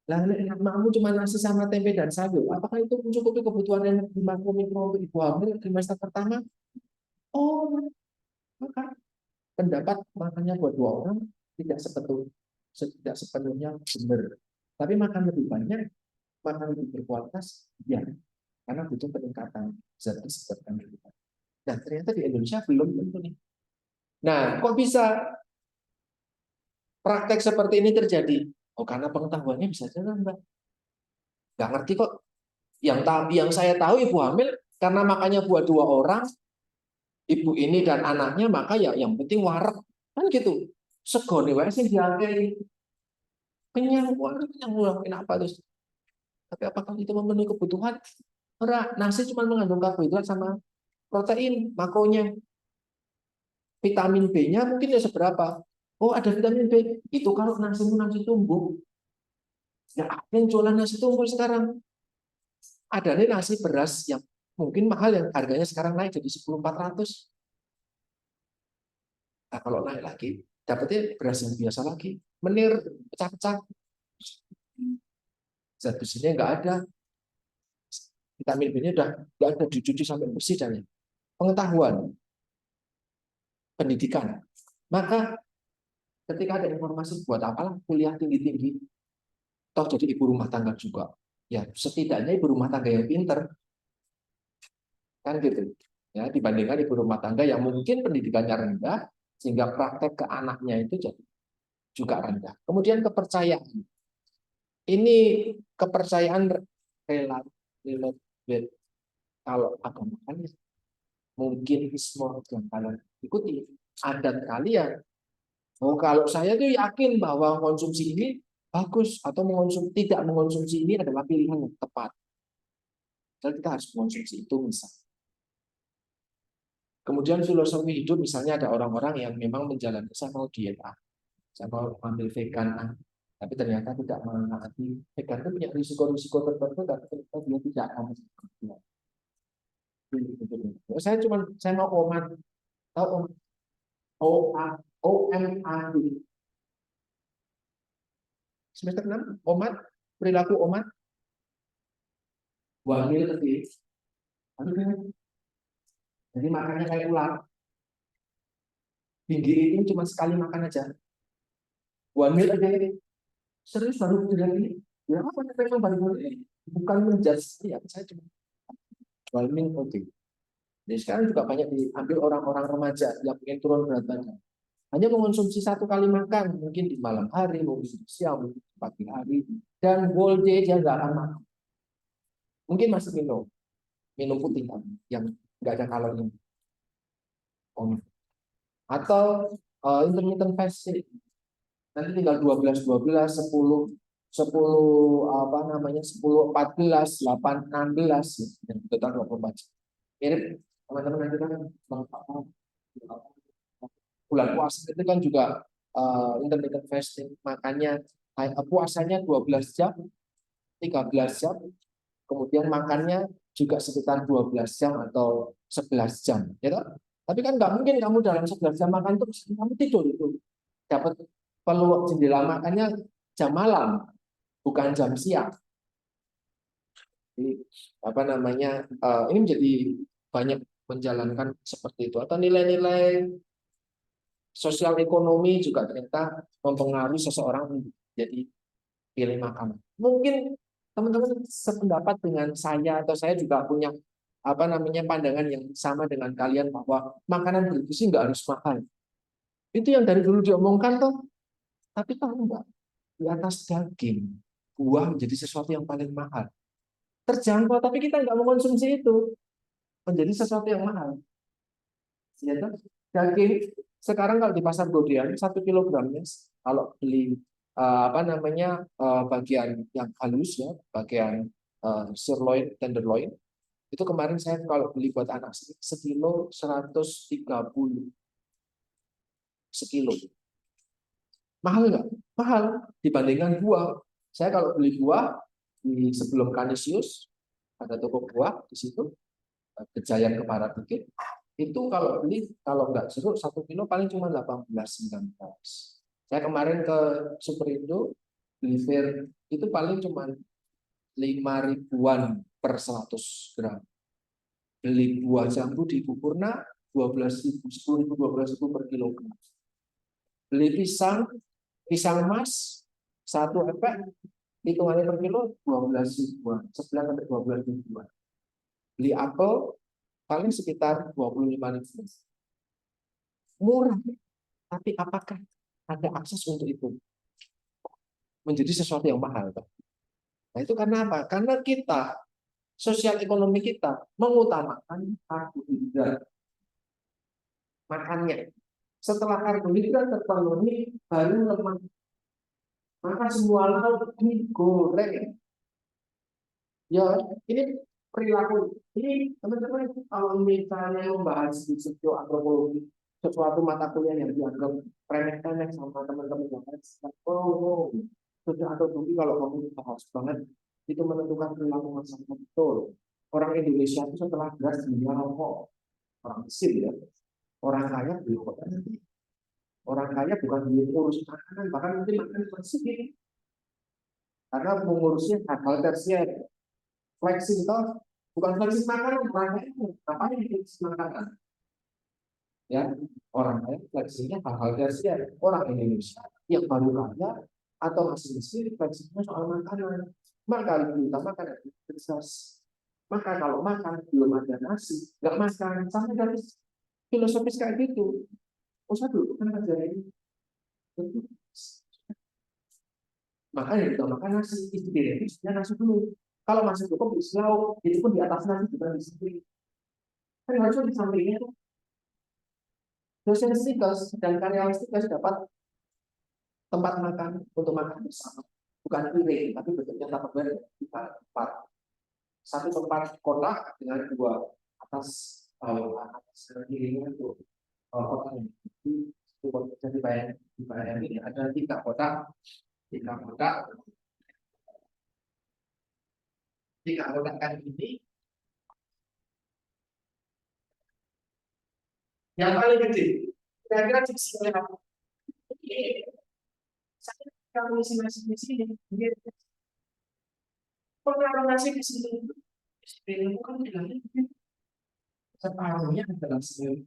Lah makmu cuma nasi sama tempe dan sayur. Apakah itu mencukupi kebutuhan energi makro mikro untuk ibu hamil trimester pertama? Oh, maka pendapat makannya buat 2 orang tidak sepenuhnya benar. Tapi makan lebih banyak, makan lebih berkualitas, ya, karena butuh peningkatan zat gizi buat kandungan. Nah, ternyata di Indonesia belum tentu nih. Nah, kok bisa praktek seperti ini terjadi? Oh, karena pengetahuannya bisa saja nggak ngerti kok. Yang saya tahu ibu hamil karena makannya buat 2 orang, ibu ini dan anaknya, maka ya yang penting warak kan gitu. Sego nih wae sing diakei kenyang, kenyang kenapa terus? Tapi apakah itu memenuhi kebutuhan? Ora, nasi cuma mengandung karbohidrat sama protein, makronya. Vitamin B-nya mungkin ya seberapa? Oh, ada vitamin B. Itu kalau nasi tumbuk. Ya, yang jualan nasi tumbuk sekarang. Ada nih nasi beras yang mungkin mahal, yang harganya sekarang naik jadi 10.400. Nah, kalau naik lagi, dapetnya beras yang biasa lagi. Menir, pecah-pecah. Zat besinya nggak ada. Vitamin B-nya udah nggak ada, dicuci sampai bersih dan pengetahuan, pendidikan. Maka ketika ada informasi, buat apalah kuliah tinggi-tinggi, toh jadi ibu rumah tangga juga. Ya, setidaknya ibu rumah tangga yang pinter, kan gitu. Ya, dibandingkan ibu rumah tangga yang mungkin pendidikannya rendah, sehingga praktek ke anaknya itu jadi juga rendah. Kemudian kepercayaan. Ini kepercayaan relatif. Kalau agama kan mungkin ismo yang kalian ikuti, adat kalian. Oh, kalau saya tuh yakin bahwa konsumsi ini bagus, atau tidak mengonsumsi ini adalah pilihan yang tepat. Jadi kita harus mengonsumsi itu misalnya. Kemudian filosofi hidup, misalnya ada orang-orang yang memang menjalankan, saya mau diet A, saya mau ambil vegan A, tapi ternyata tidak menaati vegan itu punya risiko-risiko tertentu, tapi ternyata dia tidak akan. Saya mau omat, tahu OMAD, semester 6 omat, perilaku omat, wamil tadi. Jadi makannya kayak ular. Tinggi itu cuma sekali makan aja. Wamil aja ini. Serius baru bilang ini. Ya apa memang baru ini. Bukan menjudge ya, saya cuma wamil penting. Jadi sekarang juga banyak diambil orang-orang remaja yang ingin turun berat badan. Hanya mengonsumsi 1 kali makan, mungkin di malam hari, mungkin di siang, mungkin di pagi hari, dan whole day dia nggak akan makan. Mungkin masih minum putih kan, yang nggak ada kalori. Atau intermittent fasting, nanti tinggal 12 10 apa namanya 10 14 8 16 dan total 24 jam. Mirip teman-teman nanti kan bulan puasa itu kan juga intermittent fasting, makanya puasanya 12 jam, 13 jam, kemudian makannya juga sekitar 12 jam atau 11 jam, ya toh? Tapi kan nggak mungkin kamu dalam 11 jam makan terus kamu tidur, itu dapat peluang jendela makannya jam malam, bukan jam siang. Jadi, apa namanya, ini menjadi banyak menjalankan seperti itu. Atau nilai-nilai sosial ekonomi juga ternyata mempengaruhi seseorang menjadi pilih makanan. Mungkin teman-teman sependapat dengan saya, atau saya juga punya apa namanya pandangan yang sama dengan kalian, bahwa makanan bergizi nggak harus mahal. Itu yang dari dulu diomongkan tuh, tapi tahu nggak, di atas daging, buah menjadi sesuatu yang paling mahal. Terjangkau, tapi kita nggak mengonsumsi itu, menjadi sesuatu yang mahal. Ya, daging sekarang kalau di pasar Godean 1 kilogramnya, kalau beli apa namanya bagian yang halus ya, bagian sirloin, tenderloin, itu kemarin saya kalau beli buat anak sekilo 130, sekilo. Mahal nggak? Mahal dibandingkan buah. Saya kalau beli buah di sebelum Kanisius, ada toko buah di situ, Kejayan ke barat dikit, itu kalau beli, kalau nggak jeruk 1 kilo paling cuma 18-19. Saya kemarin ke Superindo Liver itu paling cuma 5 ribuan per 100 gram. Beli buah jambu di Bupurna 12.000, 10.000, 12.000 per kilogram. Beli pisang emas 1 epek, hitungannya per kilo 12 ribuan, 11 sampai 12 ribuan. Beli apel paling sekitar 25.000. Murah, tapi apakah ada akses untuk itu? Menjadi sesuatu yang mahal. Nah, itu karena apa? Karena kita, sosial ekonomi kita mengutamakan karbohidrat. Makannya. Setelah karbohidrat terpenuhi, baru lemak. Maka semua lauk digoreng. Ya, ini perilaku. Ini teman-teman kalau misalnya membahas di sosioantropologi, sesuatu mata kuliah yang dianggap remeh-temeh sama teman-teman yang lain. Oh, sosioantropologi kalau kamu bahas banget, itu menentukan perilaku masyarakat betul. Orang Indonesia itu setelah beras dunia rokok, orang Mesir ya, orang kaya beli rokok nanti. Orang kaya bukan beli urus makanan, bahkan mungkin makan bersih. Karena mengurusnya hal-hal tersier. Flexing itu bukan flexing makanan, ngapain flexing makanan? Ya, orang kaya flexingnya hal-hal tersier. Orang Indonesia yang baru kaya atau masih miskin flexingnya soal makanan. Maka lebih utamakan aktivitas. Maka kalau makan belum ada nasi, nggak makan. Sampai dari filosofis kayak gitu. Usah dulu kan ajarin. Makanya ditambahkan nasi, istirahatnya nasi dulu. Kalau masih cukup isi lauk, itu pun di atas nasi bukan di samping. Kan harusnya di sampingnya tuh dosen stikers dan karyawan stikers dapat tempat makan untuk makan bersama, bukan piring, tapi bentuknya tupperware tempat. Satu tempat kotak dengan dua atas bawah atas kirinya itu kotak ini. Jadi bayang ini ada 3 kotak, 3 kotak kan ini. Yang paling gede, kira-kira diisinya apa? Saya kalau isi nasi di sini, pengaruh nasi di sini, itu kan bilangnya separuhnya adalah senyum.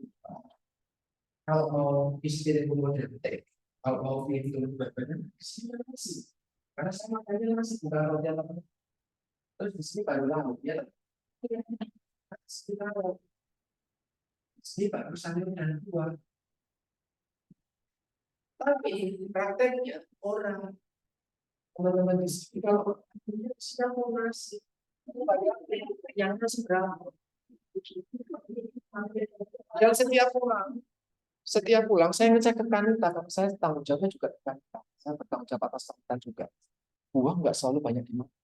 Kalau mau istirahat modern, kalau mau itu berbeda, isinya nasi. Karena sama aja nasi bukan roti atau apa. Terus di sini baru lauk, ya. Di sini baru sayur dan buah. Tapi prakteknya orang teman-teman di sini kalau siapa mau nasi, yang nasi berapa? Dan setiap pulang saya ngecek ke kanita, karena saya tanggung jawabnya juga di kanita. Saya bertanggung jawab atas kanita juga. Buah nggak selalu banyak dimakan.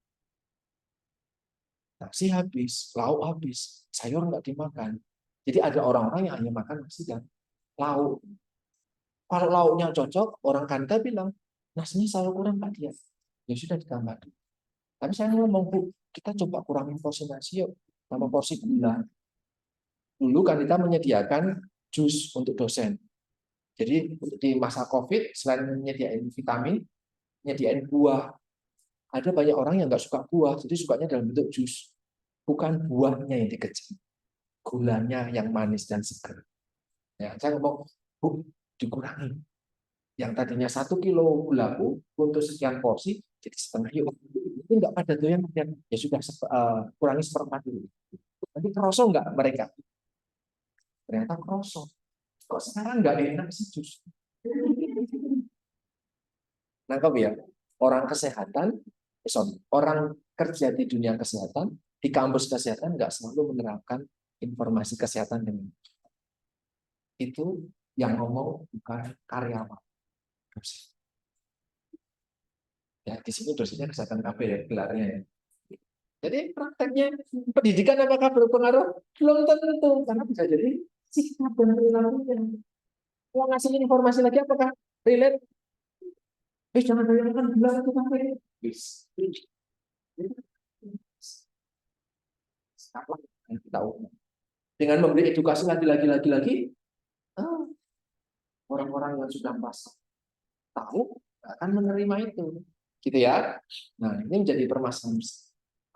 Nasi habis, lauk habis, sayur nggak dimakan. Jadi ada orang-orang yang hanya makan nasi dan lauk. Kalau lauknya cocok, orang kanita bilang, nasinya selalu kurang Pak dia. Ya sudah ditambah. Tapi saya ngomong, Bu, kita coba kurangin porsi nasi yuk, sama porsi gula. Dulu kanita menyediakan jus untuk dosen. Jadi di masa COVID, selain menyediakan vitamin, menyediakan buah. Ada banyak orang yang nggak suka buah, jadi sukanya dalam bentuk jus. Bukan buahnya yang dikejar, gulanya yang manis dan segar. Ya, saya ngomong, Bu, dikurangi. Yang tadinya 1 kilo gula Bu, untuk sekian porsi, jadi setengah yuk. Itu nggak pada tuh yang ya sudah kurangi 1/4 dulu. Nanti kerosok nggak mereka? Ternyata kerosok. Kok sekarang nggak enak sih jus? Nangkep ya? Orang kesehatan, orang kerja di dunia kesehatan, di kampus kesehatan nggak selalu menerapkan informasi kesehatan dengan itu yang ngomong bukan karyawan. Ya di sini dosennya kesehatan KB ya gelarnya. Ya. Jadi prakteknya pendidikan apakah berpengaruh? Belum tentu karena bisa jadi sikap dan perilakunya. Mau ngasih informasi lagi apakah relate? Jangan bayangkan gula itu sampai. Tahu. Dengan memberi edukasi lagi, orang-orang yang sudah pas tahu akan menerima itu. Gitu ya. Nah, ini menjadi permasalahan.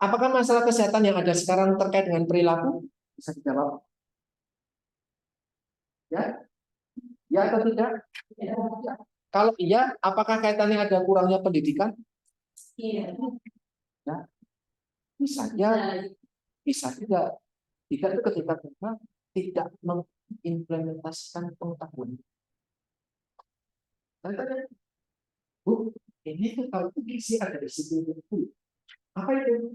Apakah masalah kesehatan yang ada sekarang terkait dengan perilaku? Bisa dijawab? Ya, ya atau tidak? Ya. Kalau iya, apakah kaitannya ada kurangnya pendidikan? Iya. Ya, bisa ya, bisa juga. Tidak itu ketika kita tidak mengimplementasikan pengetahuan. Tanya, Bu, ini tuh kalau gizi ada di situ itu. Apa itu?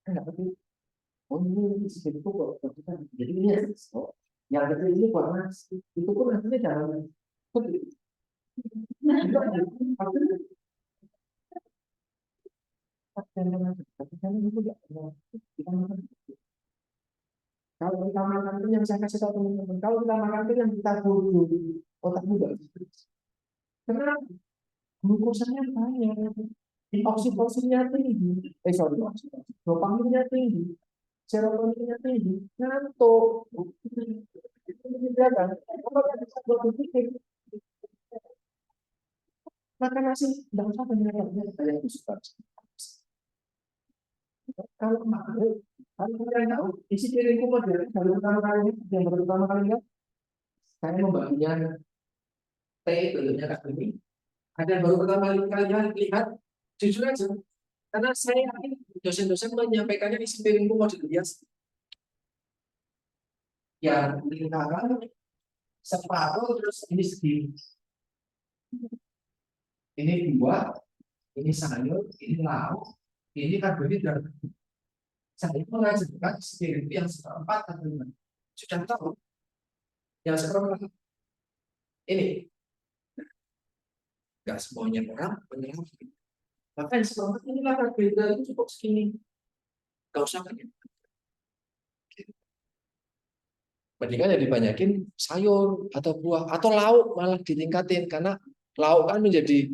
Enggak betul. Oh ini situ kok. Jadi ini oh, yang kecil ini warna itu pun nantinya jangan. Kalau kita makan itu yang saya kasih tahu teman-teman, kalau kita makan itu yang kita guru otak muda. Karena glukosanya banyak, oksitosinya tinggi, sorry, dopaminnya tinggi, serotoninnya tinggi, ngantuk, ya kan? Kalau kita bisa berpikir, makan nasi tidak usah banyak-banyak, saya itu suka. Kalau makan, kalau kalian tahu, isi piringku modern, yang baru pertama kali lihat, saya membaginya teh bentuknya kayak gini. Ada yang baru pertama kali lihat, jujur aja, karena saya yakin dosen-dosen menyampaikannya isi piringku model biasa. Ya, lingkaran separuh terus ini segini. Ini buah, ini sayur, ini lauk, ini karbohidrat. Saya mengajarkan spirit yang seperempat atau lima. Sudah tahu yang seperempat ini nggak semuanya orang menyerang. Maka yang seperempat inilah karbohidrat itu cukup segini. Gak usah banyak. Mendingan ya dibanyakin sayur atau buah atau lauk malah ditingkatin karena lauk kan menjadi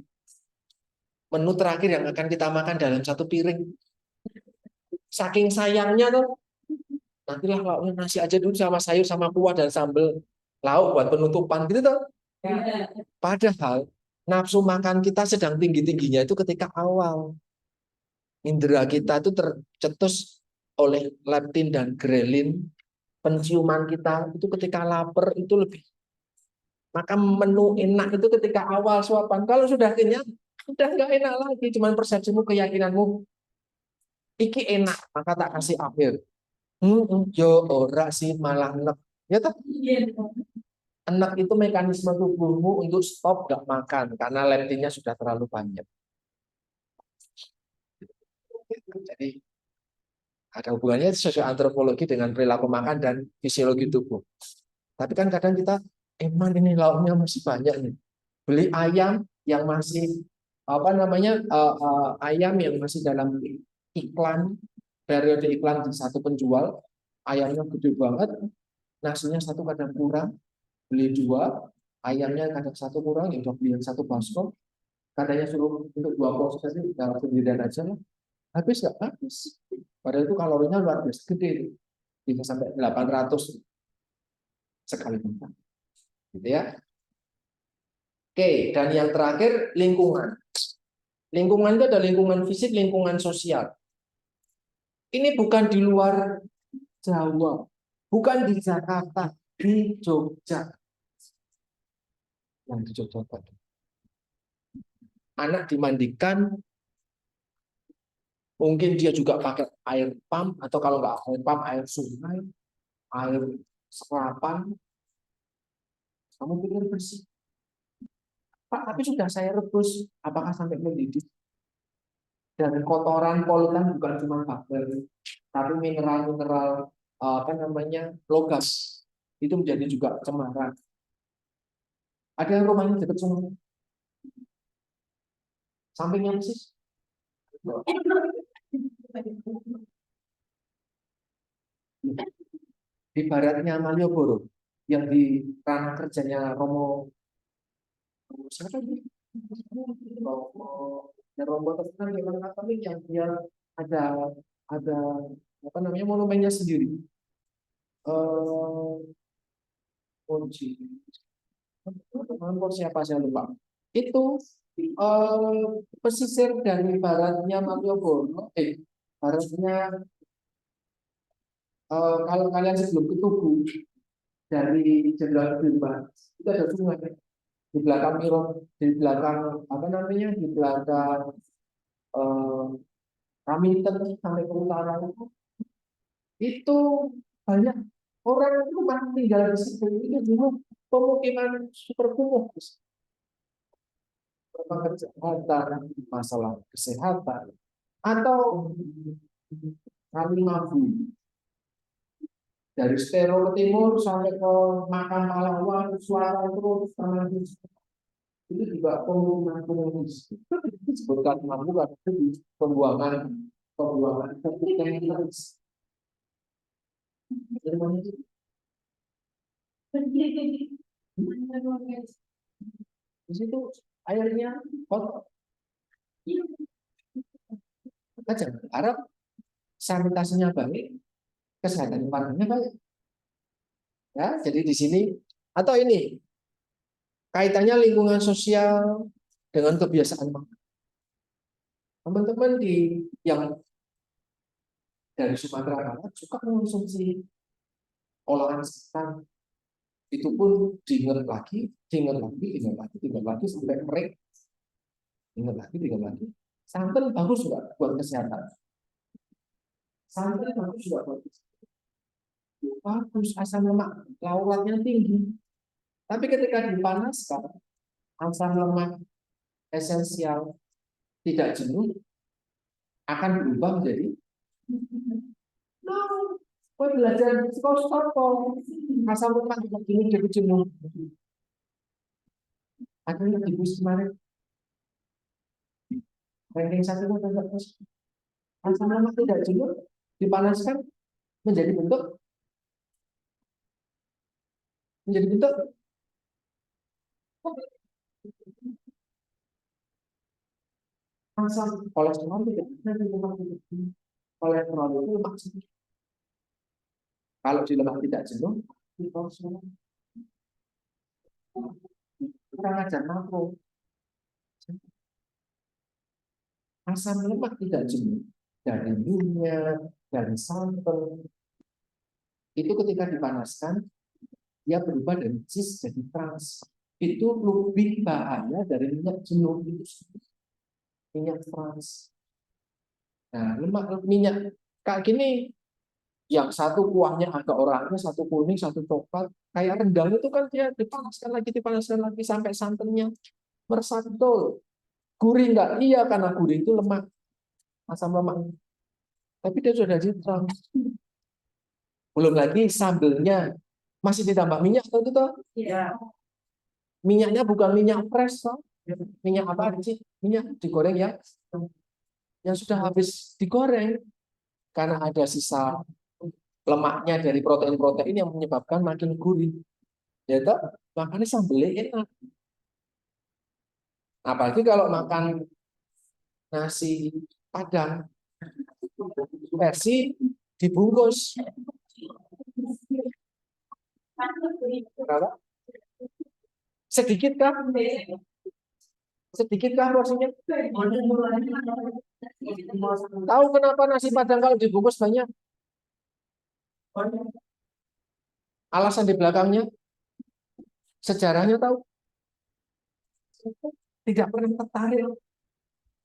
menu terakhir yang akan kita makan dalam satu piring. Saking sayangnya tuh nantilah lauknya nasi aja dulu sama sayur sama kuah dan sambal lauk buat penutupan gitu tuh. Padahal nafsu makan kita sedang tinggi-tingginya itu ketika awal. Indera kita itu tercetus oleh leptin dan grelin. Penciuman kita itu ketika lapar itu lebih. Maka menu enak itu ketika awal suapan. Kalau sudah kenyang, udah nggak enak lagi. Cuman persepsimu, keyakinanmu. Iki enak, maka tak kasih akhir. Yo ora sih malah enak. Ya toh? Enak itu mekanisme tubuhmu untuk stop nggak makan karena leptinnya sudah terlalu banyak. Jadi ada hubungannya sosioantropologi dengan perilaku makan dan fisiologi tubuh. Tapi kan kadang kita emang ini lauknya masih banyak nih. Beli ayam yang masih apa namanya ayam yang masih dalam iklan periode iklan di satu penjual ayamnya gede banget, nasinya satu kadang kurang, beli dua, ayamnya kadang satu kurang, yang beli yang satu baskom, katanya suruh untuk dua porsi saja dalam sendirian aja lah, habis nggak habis. Padahal itu kalorinya luar biasa gede, bisa sampai 800 sekali makan, gitu ya. Oke, dan yang terakhir lingkungan. Lingkungan itu ada lingkungan fisik, lingkungan sosial. Ini bukan di luar Jawa, bukan di Jakarta, di Jogja. Yang di Jogja tadi. Anak dimandikan, mungkin dia juga pakai air pump, atau kalau nggak air pump, air sungai, air serapan. Kamu pikir bersih? Pak, tapi sudah saya rebus, apakah sampai mendidih? Dan kotoran polutan bukan cuma bakteri, tapi mineral-mineral apa namanya logam itu menjadi juga cemaran. Ada yang rumahnya dekat sungai, sampingnya persis. Di baratnya Malioboro, yang di ranah kerjanya Romo, siapa ini? Romo terkenal yang Katolik yang dia ada apa namanya monumennya sendiri. Kunci siapa saya lupa itu Pesisir dari baratnya Malioboro, baratnya kalau kalian sebelum ke Tugu dari Jenderal Sudirman itu ada sungai di belakang di belakang apa namanya, di belakang eh, Raminten sampai ke utara itu banyak orang itu tinggal di situ. Itu dulu pemukiman super kumuh, pekerjaan, masalah kesehatan, atau kami mampu dari Stero ke timur sampai ke Makam Pahlawan, Suara terus sama itu juga pemukiman komunis. Disebutkan mampu karena itu pembuangan pembuangan yang terus. Di situ airnya kotor. Aja Arab sanitasinya baik, kesehatan lingkungannya baik. Ya, jadi di sini atau ini kaitannya lingkungan sosial dengan kebiasaan makan. Teman-teman yang dari Sumatera Barat suka mengonsumsi olahan santan, itu pun diingat lagi, diingat lagi sampai merek, ingat lagi. Santan bagus juga buat kesehatan. Santan bagus juga buat kesehatan. Bagus, asam lemak lauratnya tinggi. Tapi ketika dipanaskan, asam lemak esensial tidak jenuh akan berubah menjadi belajar sekolah asam lemak tidak jenuh jadi jenuh. Akhirnya di bus kemarin ranking satu tidak terus asam lemak tidak jenuh dipanaskan menjadi bentuk asam kolesterol tidak. Kolesterol itu lemak jenuh. Kalau di lemak tidak jenuh, di kolesterol kurang ajar makro. Asam lemak tidak jenuh dari minyak, dari santan, itu ketika dipanaskan dia berubah dari cis jadi trans. Itu lebih bahaya dari minyak jenuh itu, minyak trans. Nah, minyak kayak gini, yang satu kuahnya agak oranye, satu kuning, satu coklat, kayak rendang itu kan dia dipanaskan lagi sampai santannya meresap betul. Gurih enggak? Iya, karena gurih itu lemak, asam lemak. Tapi dia sudah di trans. Belum lagi sambelnya masih ditambah minyak atau itu toh? Iya. Minyaknya bukan minyak fresh toh. Minyak apa sih? Minyak digoreng yang sudah habis digoreng karena ada sisa lemaknya dari protein-protein yang menyebabkan makin gurih. Ya toh? Makanya sambelnya enak. Apalagi kalau makan nasi Padang versi dibungkus. Berapa? Sedikit kah? Sedikit kah porsinya? Tahu kenapa nasi Padang kalau dibungkus banyak? Alasan di belakangnya, sejarahnya tahu? Tidak pernah tertarik.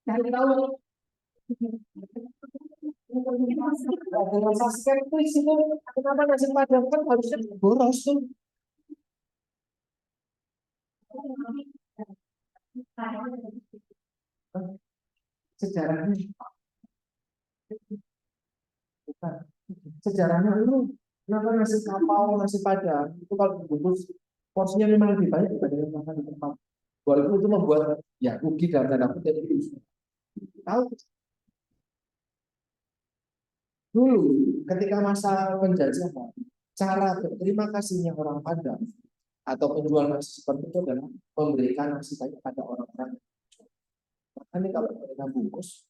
Cari tahu. Ada rasa skeptis itu. Kenapa nasi Padang kan harusnya boros tuh? Sejarahnya bukan. Sejarahnya itu kenapa nasi kapau, nasi Padang itu kalau dibungkus porsinya memang lebih banyak dibandingkan makan di tempat. Walaupun itu membuat ya rugi dalam tanda kutip itu. Tahu dulu ketika masa penjajahan, cara berterima kasihnya orang Padang atau penjual nasi seperti itu adalah memberikan nasi banyak pada orang-orang. Makanya kalau mereka bungkus,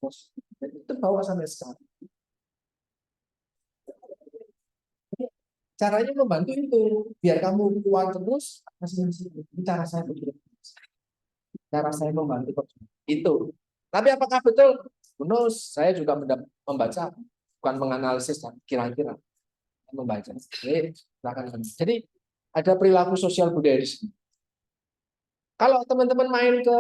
itu bawa sampai sekarang. Caranya membantu itu biar kamu kuat terus masih cara saya begitu. cara saya membantu konsumen. Itu. Tapi apakah betul? Bonus, saya juga membaca, bukan menganalisis, kira-kira membaca. Jadi ada perilaku sosial budaya di sini. Kalau teman-teman main ke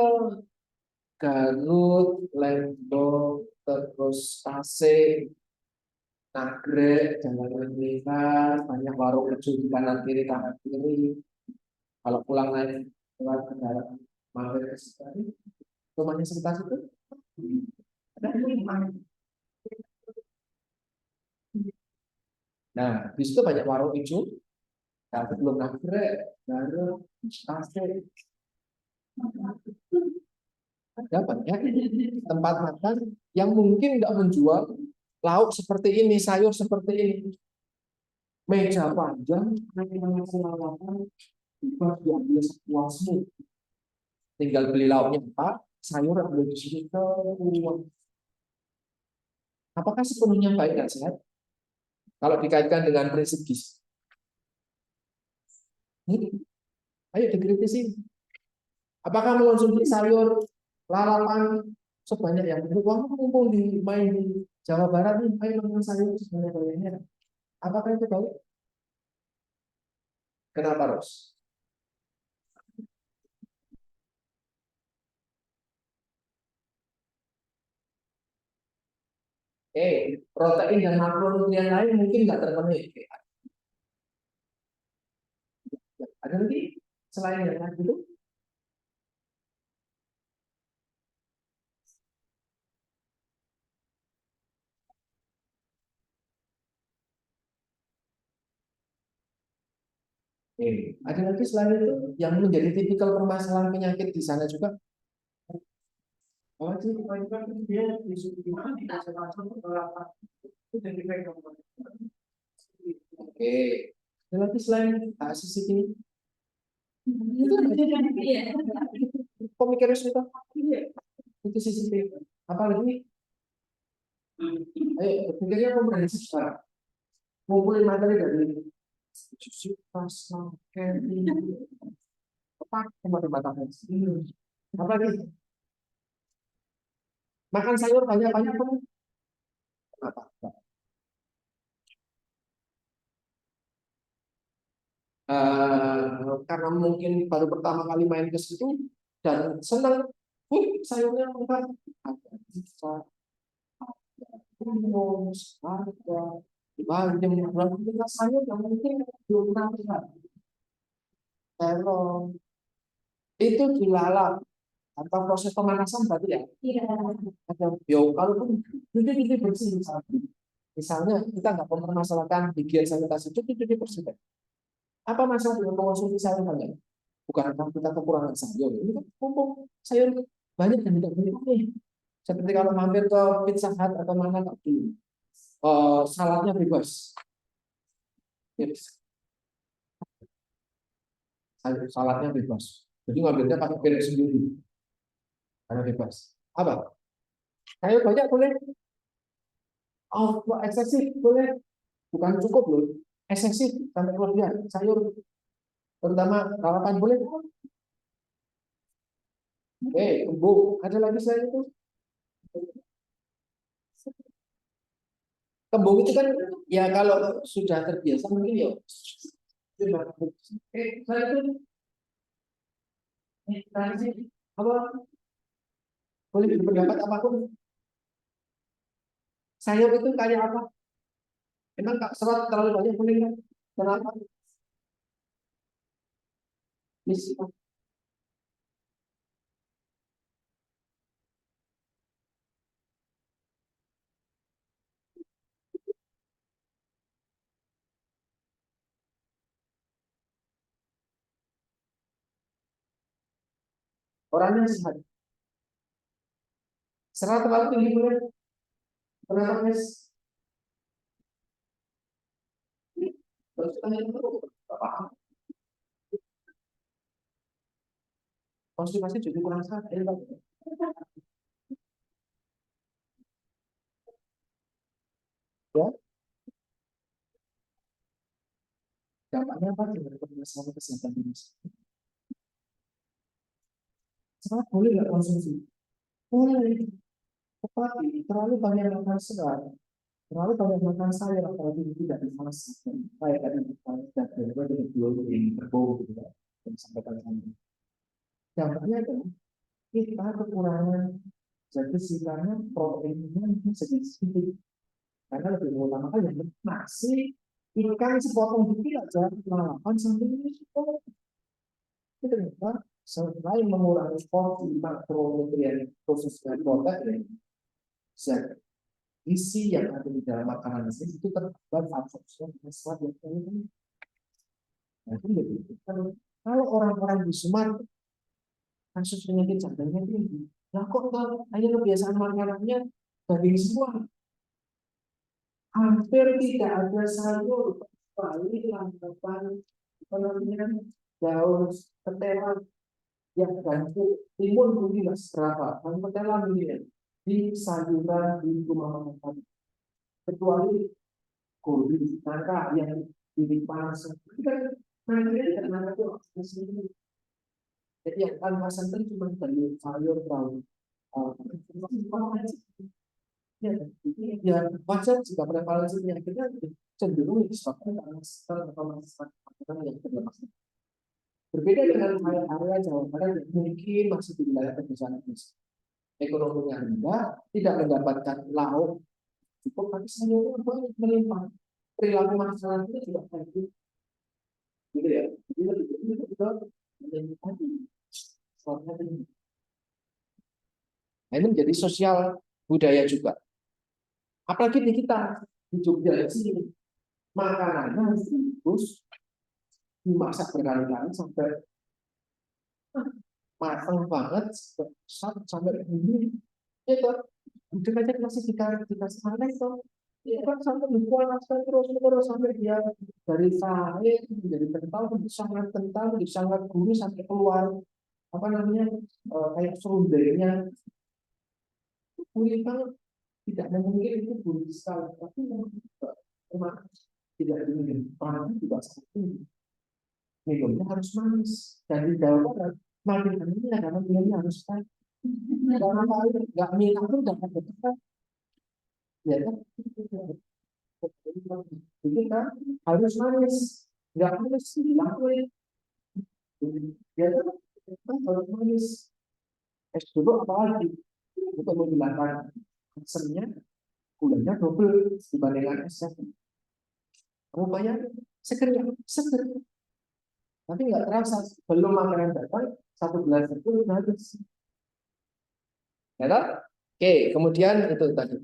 Garut, Lembong, terus Tasik, Nagrek, Jalan Melintang, banyak warung kecil di kanan kiri. Kalau pulang naik lewat kendaraan mampir ke situ, rumahnya sekitar situ, ada rumah. Nah, di situ banyak warung hijau. Nah, belum Nagrek, Garut, Tasik, ada banyak tempat makan yang mungkin nggak menjual lauk seperti ini, sayur seperti ini, meja panjang, makan diambil sepuasmu, tinggal beli lauknya apa, sayur ambil di sini ke. Apakah sepenuhnya baik dan sehat? Kalau dikaitkan dengan prinsip gizi, ayo dikritisi. Apakah mengonsumsi sayur lalapan sebanyak yang uang mumpung di main di Jawa Barat nih, ayo makan sayur sebanyak-banyaknya. Apakah itu baik? Kenapa, Ros? Protein dan makronutrien lain mungkin nggak terpenuhi. Ada lagi selain yang lain itu? Ada lagi selain itu yang menjadi tipikal permasalahan penyakit di sana juga. Oh, itu dia di mana di Oke. Ada lagi selain sisi ini? Itu pemikiran itu. Itu sisi apa lagi? Ayo, berpikirnya komprehensif sekarang. Ngumpulin materi dari sisi pasal, apa teman-teman apa lagi? Makan sayur banyak-banyak kamu. Apa? Karena mungkin baru pertama kali main ke situ dan senang, sayurnya bukan ada bisa humus, ada dibayam, sayur yang mungkin belum pernah terong itu dilalap atau proses pemanasan berarti ya. Iya. Ada kalau pun cuci bersih misalnya kita nggak mempermasalahkan higien sanitasi, cuci bersih. Apa masalah dengan mengonsumsi sayur banyak? Bukan karena kita kekurangan sayur. Ini kan mumpung sayur banyak dan tidak banyak nih. Seperti kalau mampir ke Pizza Hut atau mana tadi, saladnya bebas. Yes. Saladnya bebas. Jadi ngambilnya pakai piring sendiri. Karena bebas. Apa? Sayur banyak boleh. Oh, eksesif boleh. Bukan cukup loh. Eksesif sampai kemudian sayur terutama lalapan boleh. Kembung. Ada lagi selain itu? Kembung itu kan ya kalau sudah terbiasa mungkin ya. Saya itu apa boleh berpendapat apapun. Sayur itu kayak apa? Emang serat terlalu banyak boleh nggak? Kenapa? Yes. Orangnya sehat. Serat terlalu tinggi boleh. Kenapa guys? Terus tanya itu apa? Konstipasi juga kurang sehat. Ya, dampaknya apa dengan masalah kesehatan ini? serat boleh nggak konsumsi? Boleh. Tetapi terlalu banyak makan serat, terlalu banyak makan sayur, apalagi tidak dimasak, kayak tadi dan dari dulu yang berbau gitu ya, yang disampaikan tadi. Dampaknya adalah kita kekurangan zat besi karena proteinnya sedikit, karena lebih mengutamakan yang nasi, ikan sepotong dikit aja 8 sampai 10. Ternyata selain mengurangi porsi makronutrien khususnya protein, zat gizi yang ada di dalam makanan itu terdapat absorpsi serat yang tinggi. Nah, itu kalau orang-orang di Sumatera kasus penyakit jantungnya tinggi, nah kok hanya kebiasaan makanannya daging semua, hampir tidak ada sayur, kecuali langgapan daun ketela yang gantung timun mungkin nggak seberapa, daun ketela mungkin di sayuran di rumah makan, kecuali kulit nangka yang panas kan tidak nangka itu. Jadi yang tanpa santan cuma dari sayur daun ya, ya wajar jika prevalensi penyakitnya cenderung disebabkan karena sel atau makanan yang terlepas. Berbeda dengan area Jawa Barat yang mungkin masih di wilayah pedesaan ekonominya rendah, tidak mendapatkan lauk cukup, tapi sayurnya banyak melimpah. Perilaku masyarakatnya juga kayak gitu ya. Jadi lebih betul melimpah ini. Nah, ini menjadi sosial budaya juga. Apalagi di kita di Jogja di sini makanannya terus dimasak berkali-kali sampai matang banget sampai ini itu udah aja masih dikasih mana itu ya kan sampai dipanaskan terus sampai dia dari cair menjadi kental, sangat kental, sangat gurih sampai keluar apa namanya kayak serundengnya gurih banget. Tidak mungkin itu gurih sekali, tapi memang tidak diminum orang juga seperti minumnya harus manis, dan di Jawa Barat makin ini karena minumnya harus pahit. Karena pahit nggak minum pun dapat betul ya kan. Jadi kita harus manis, nggak manis dilakuin ya kan, kita harus manis. Es dulu apalagi untuk menghilangkan asemnya, gulanya double dibandingkan es. Rupanya seger, tapi nggak terasa belum makanan datang 1 gelas itu udah habis. Ya kan? Oke, kemudian itu tadi.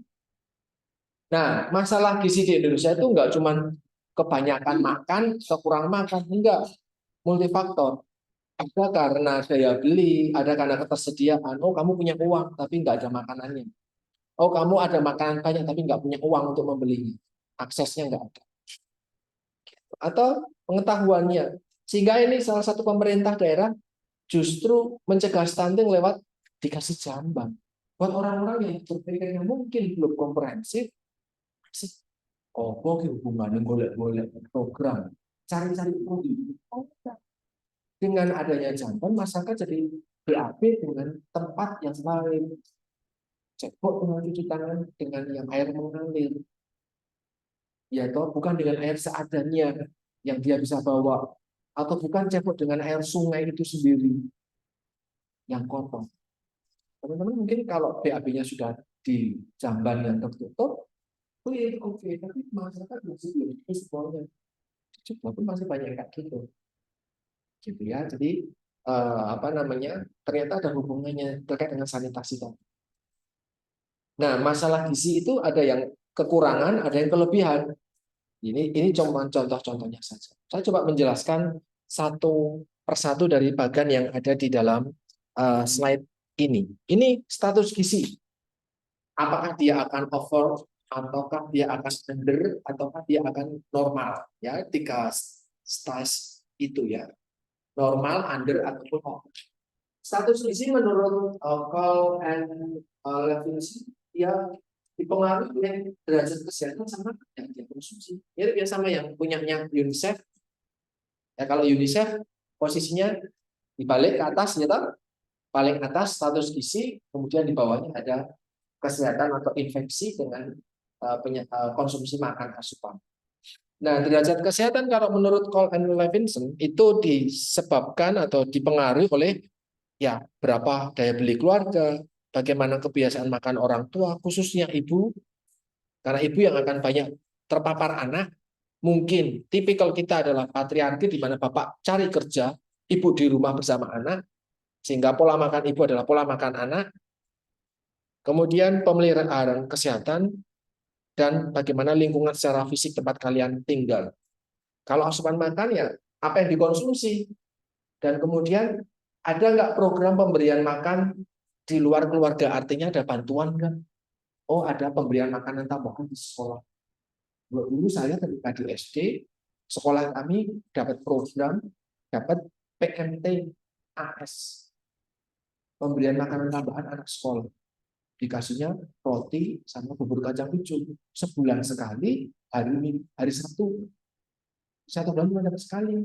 Nah, masalah gizi di Indonesia itu nggak cuma kebanyakan makan, kurang makan, enggak, multifaktor. Ada karena daya beli, ada karena ketersediaan. Oh, kamu punya uang tapi nggak ada makanannya. Oh, kamu ada makanan banyak tapi nggak punya uang untuk membelinya. Aksesnya nggak ada. Atau pengetahuannya. Sehingga ini salah satu pemerintah daerah justru mencegah stunting lewat dikasih jamban. Buat orang-orang yang berpikirnya mungkin belum komprehensif, oh, hubungannya golek-golek program, cari-cari program. Oh, dengan adanya jamban, masyarakat jadi BAB dengan tempat yang lain. Cebok dengan cuci tangan dengan yang air mengalir. Ya toh, bukan dengan air seadanya yang dia bisa bawa. Atau bukan cebok dengan air sungai itu sendiri yang kotor. Teman-teman mungkin kalau BAB-nya sudah di jamban yang tertutup, itu oke, tapi masyarakat masih belum semuanya. Coba pun masih banyak kayak gitu ya. Jadi apa namanya? Ternyata ada hubungannya terkait dengan sanitasi tadi. Nah, masalah gizi itu ada yang kekurangan, ada yang kelebihan. Ini cuma contoh-contohnya saja. Saya coba menjelaskan satu persatu dari bagian yang ada di dalam slide ini. Ini status gizi. Apakah dia akan over, ataukah dia akan under, ataukah dia akan normal? Ya, 3 stage itu ya. Normal, under, ataupun over. Status gizi menurut Cole and Levinson dia dipengaruhi oleh derajat kesehatan sama yang dia konsumsi. Mirip ya sama yang punyanya UNICEF. Ya kalau UNICEF posisinya dibalik ke atas, ya toh? paling atas status gizi, kemudian di bawahnya ada kesehatan atau infeksi dengan konsumsi makan asupan. Nah, derajat kesehatan kalau menurut Cole and Levinson itu disebabkan atau dipengaruhi oleh ya berapa daya beli keluarga, bagaimana kebiasaan makan orang tua, khususnya ibu, karena ibu yang akan banyak terpapar anak. Mungkin tipikal kita adalah patriarki di mana bapak cari kerja, ibu di rumah bersama anak, sehingga pola makan ibu adalah pola makan anak. Kemudian pemeliharaan kesehatan dan bagaimana lingkungan secara fisik tempat kalian tinggal. Kalau asupan makan ya apa yang dikonsumsi, dan kemudian ada nggak program pemberian makan di luar keluarga, artinya ada bantuan kan? Oh, ada pemberian makanan tambahan di sekolah. Dulu saya ketika di SD, sekolah kami dapat program, dapat PMT AS, pemberian makanan tambahan anak sekolah. Dikasihnya roti sama bubur kacang hijau sebulan sekali, hari Sabtu. Satu bulan cuma dapat sekali.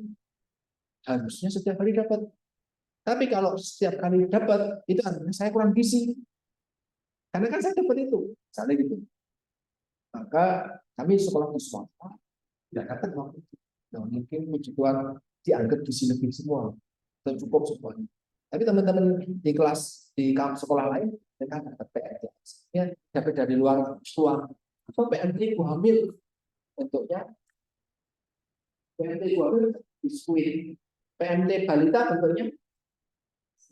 Harusnya setiap hari dapat. Tapi kalau setiap kali dapat, itu artinya saya kurang gizi. Karena kan saya dapat itu, misalnya gitu. Maka kami sekolah di swasta tidak dapat waktu itu. Nah, mungkin puji Tuhan dianggap gizi lebih semua, dan cukup semuanya. Tapi teman-teman di kelas di sekolah lain mereka dapat PMT, ya dapat dari luar tua. Atau PMT ibu hamil, bentuknya PMT ibu hamil biskuit, PMT balita bentuknya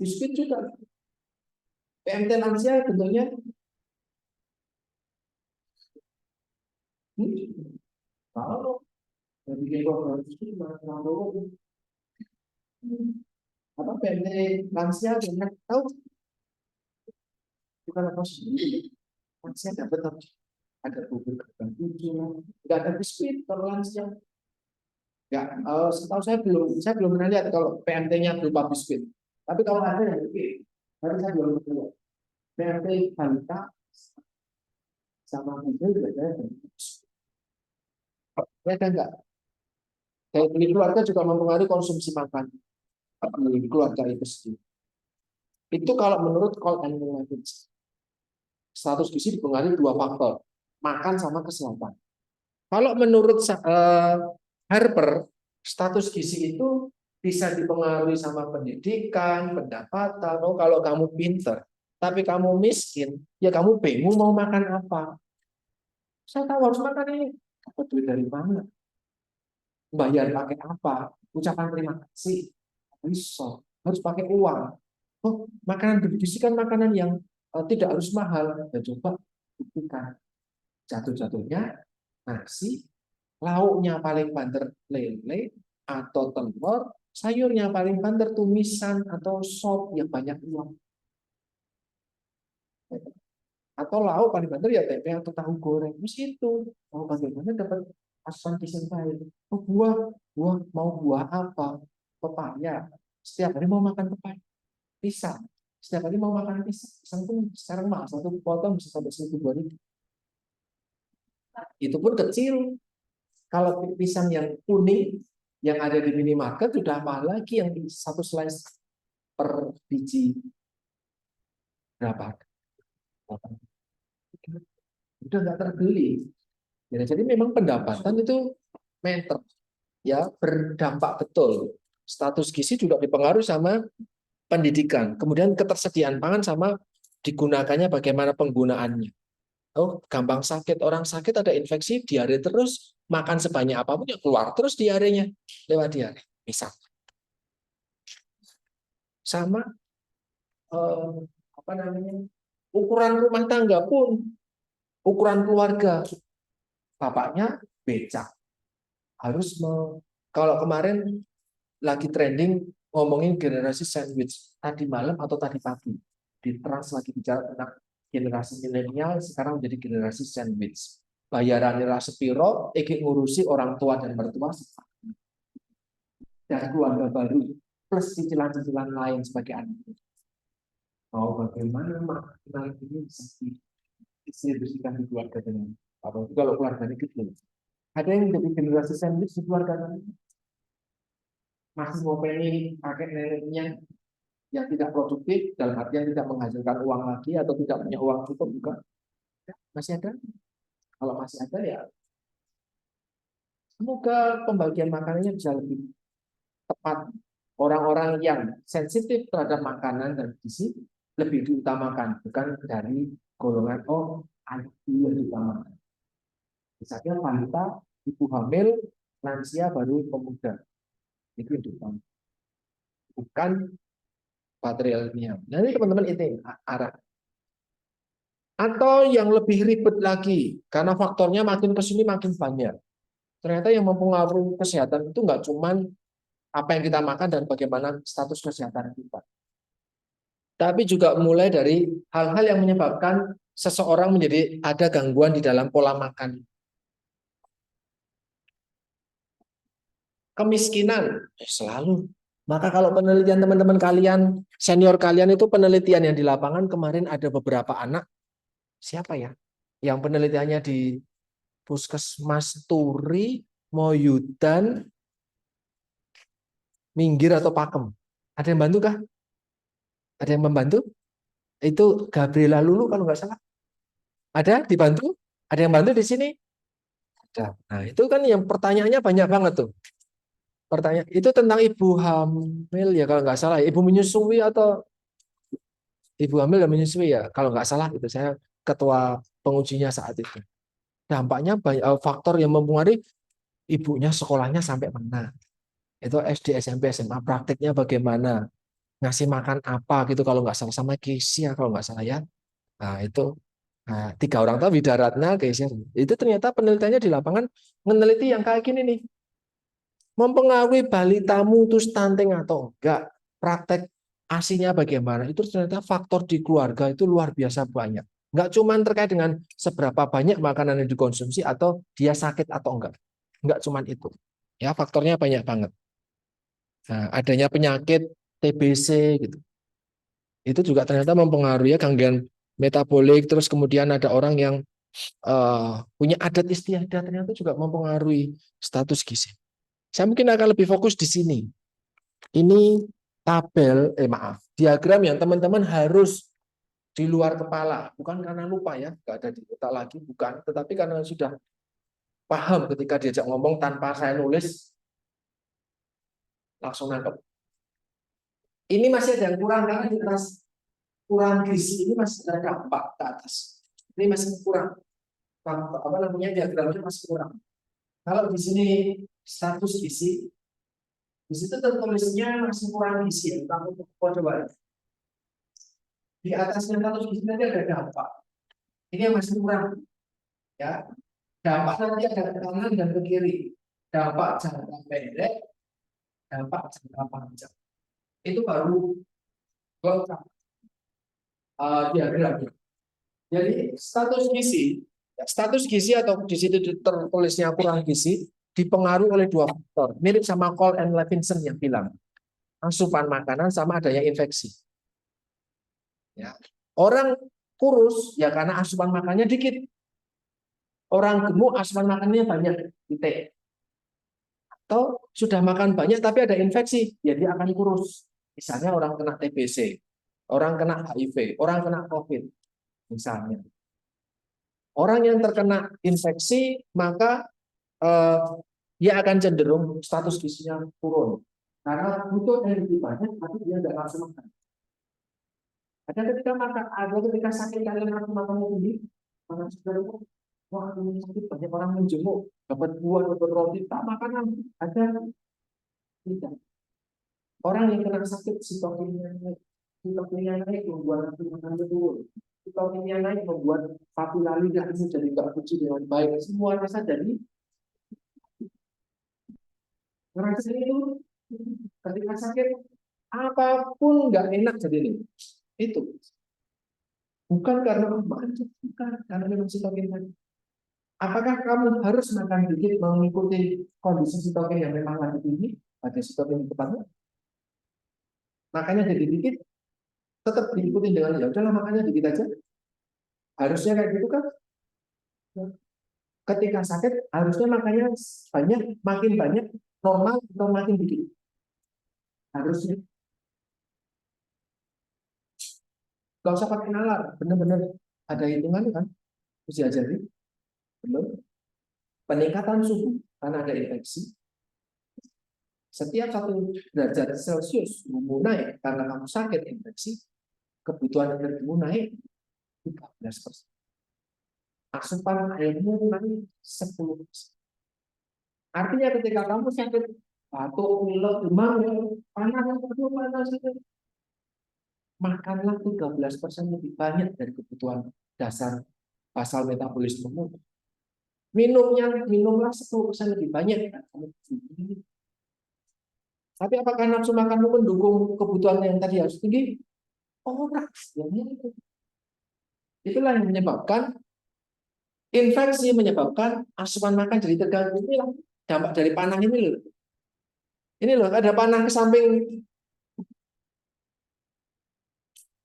biskuit juga, PMT lansia bentuknya kalau bikin program itu apa PMT lansia banyak tahu bukan apa sih, lansia dapat ada bubur kacang hijau, nggak ada biskuit kalau lansia. Ya, setahu saya belum pernah lihat kalau PMT-nya berupa biskuit. Tapi kalau ada ya oke. Tapi saya belum pernah lihat. PMT balita sama hijau juga ada. Ya ada enggak? Kayak di keluarga juga mempengaruhi konsumsi makan di keluarga itu sendiri. Itu kalau menurut Cole and Levinson. Status gizi dipengaruhi dua faktor, makan sama kesehatan. Kalau menurut Harper, status gizi itu bisa dipengaruhi sama pendidikan, pendapatan. Oh, kalau kamu pinter, tapi kamu miskin, ya kamu bingung mau makan apa. Saya tahu harus makan ini. Dapat duit dari mana? Bayar pakai apa? Ucapan terima kasih. Bisa. Harus pakai uang. Oh, makanan bergizi kan makanan yang tidak harus mahal. Ya coba buktikan. Jatuh-jatuhnya nasi, lauknya paling banter lele atau telur, sayurnya paling banter tumisan atau sop yang banyak uang. Atau lauk paling banter ya tempe atau tahu goreng. Terus itu mau bagaimana dapat asupan gizi baik. Oh, buah mau buah apa? Pepaya. Setiap hari mau makan pepaya. Pisang. Setiap hari mau makan pisang. Pisang pun sekarang mahal, satu potong bisa sampai 1.000-2.000. Itu pun kecil. Kalau pisang yang kuning yang ada di minimarket sudah mahal lagi, yang satu slice per biji berapa? Udah nggak terbeli. Ya, jadi memang pendapatan itu meter, ya berdampak betul. Status gizi juga dipengaruhi sama pendidikan, kemudian ketersediaan pangan sama digunakannya bagaimana penggunaannya. Oh, gampang sakit, orang sakit ada infeksi, diare terus, makan sebanyak apapun ya keluar terus diarenya lewat diare. Misal sama apa namanya, ukuran rumah tangga pun, ukuran keluarga, bapaknya becak harus kalau kemarin lagi trending ngomongin generasi sandwich tadi malam atau tadi pagi di Trans lagi bicara tentang generasi milenial sekarang menjadi generasi sandwich, bayarannya sepiro, ngurusi orang tua dan mertua dan keluarga baru plus cicilan-cicilan lain sebagai anak. Mau bagaimana makna ini bisa distribusikan di keluarga dengan apa? Kalau keluarganya kecil, ada yang jadi generasi sandwich di keluarga masih mau pengen pakai neneknya yang tidak produktif dalam artian tidak menghasilkan uang lagi atau tidak punya uang cukup juga masih ada. Kalau masih ada ya semoga pembagian makanannya bisa lebih tepat. Orang-orang yang sensitif terhadap makanan dan gizi lebih diutamakan, bukan dari golongan anak yang diutamakan. Misalnya wanita, ibu hamil, lansia baru pemuda. Itu yang diutamakan. Bukan patriarkinya. Nanti teman-teman itu arah. Atau yang lebih ribet lagi, karena faktornya makin ke sini makin banyak. Ternyata yang mempengaruhi kesehatan itu nggak cuman apa yang kita makan dan bagaimana status kesehatan kita. Tapi juga mulai dari hal-hal yang menyebabkan seseorang menjadi ada gangguan di dalam pola makan. Kemiskinan, selalu. Maka kalau penelitian teman-teman kalian, senior kalian itu penelitian yang di lapangan kemarin ada beberapa anak, siapa ya? Yang penelitiannya di Puskesmas Turi, Moyudan, Minggir atau Pakem. Ada yang bantu kah? Ada yang membantu? Itu Gabriela Lulu kalau nggak salah. Ada dibantu? Ada yang bantu di sini? Ada. Nah, itu kan yang pertanyaannya banyak banget tuh. Pertanyaan itu tentang ibu hamil ya kalau nggak salah, ibu menyusui atau ibu hamil dan menyusui ya kalau nggak salah itu saya ketua pengujinya saat itu. Dampaknya banyak faktor yang mempengaruhi ibunya sekolahnya sampai mana. Itu SD, SMP, SMA praktiknya bagaimana, ngasih makan apa gitu kalau nggak salah sama Kesia kalau nggak salah ya. Nah itu nah, 3 orang tahu Widaratna Kesia. Itu ternyata penelitiannya di lapangan meneliti yang kayak gini nih. Mempengaruhi balitamu itu stunting atau enggak, praktek ASINya bagaimana, itu ternyata faktor di keluarga itu luar biasa banyak. Enggak cuma terkait dengan seberapa banyak makanan yang dikonsumsi atau dia sakit atau enggak cuma itu. Ya, faktornya banyak banget. Nah, adanya penyakit TBC gitu. Itu juga ternyata mempengaruhi gangguan metabolik, terus kemudian ada orang yang punya adat istiadat ternyata juga mempengaruhi status gizi. Saya mungkin akan lebih fokus di sini. Ini tabel, maaf, diagram yang teman-teman harus di luar kepala. Bukan karena lupa ya, nggak ada di otak lagi, bukan. Tetapi karena sudah paham ketika diajak ngomong tanpa saya nulis, langsung nangkep. Ini masih ada yang kurang, karena di atas kurang gizi ini masih ada dampak ke atas. Ini masih kurang. Apa namanya, diagramnya masih kurang. Kalau di sini status gizi, di situ tertulisnya masih kurang gizi. Kamu coba di atasnya status gizi nanti ada dampak. Ini yang masih kurang, ya. Dampak nanti ada ke kanan dan ke kiri. Dampak jangka pendek, dampak jangka panjang. Itu baru lengkap diagramnya. Jadi status gizi atau di situ tertulisnya kurang gizi dipengaruhi oleh 2 faktor. Mirip sama Cole and Levinson yang bilang asupan makanan sama adanya infeksi. Ya. Orang kurus ya karena asupan makannya dikit. Orang gemuk asupan makannya banyak, titik. Atau sudah makan banyak tapi ada infeksi, ya dia akan kurus. Misalnya orang kena TBC, orang kena HIV, orang kena COVID, misalnya. Orang yang terkena infeksi, maka dia akan cenderung status gizinya turun. Karena butuh energi banyak, tapi dia tidak langsung makan. Ada ketika makan, ada ketika sakit kalian langsung makan tinggi, makan segala wah ini sakit banyak orang menjenguk, dapat buah, dapat roti, tak makanan. Ada tidak. Orang yang kena sakit sitokinnya naik membuat makan turun. Sitokinnya naik membuat papilari tidak menjadi terpuji dengan baik. Semua rasa jadi ngerasa itu ketika sakit apapun nggak enak jadi ini. Itu bukan karena macet, bukan karena memang sitokinnya. Apakah kamu harus makan dikit mengikuti kondisi sitokin yang memang lagi tinggi? Ada sitokin tempatnya. Makanya jadi dikit, tetap diikuti dengan ya udahlah makanya dikit aja. Harusnya kayak gitu kan? Ketika sakit harusnya makanya banyak, makin banyak normal atau makin dikit? Harusnya. Gak usah pakai nalar, benar-benar ada hitungan kan, mesti ajari. Belum. Peningkatan suhu karena ada infeksi. Setiap 1 derajat Celcius suhumu naik karena kamu sakit infeksi, kebutuhan energimu naik 13%. Asupan airmu naik 10%. Artinya ketika kamu sakit batuk, pilek, demam, panas, makanlah 13% lebih banyak dari kebutuhan dasar basal metabolismemu. Minumlah 10% lebih banyak. Tapi apakah nafsu makanmu mendukung kebutuhan yang tadi harus tinggi? Oh, enggak. Itulah yang menyebabkan infeksi, menyebabkan asupan makan jadi terganggu. Inilah dampak dari panah ini loh. Ini loh, ada panah ke samping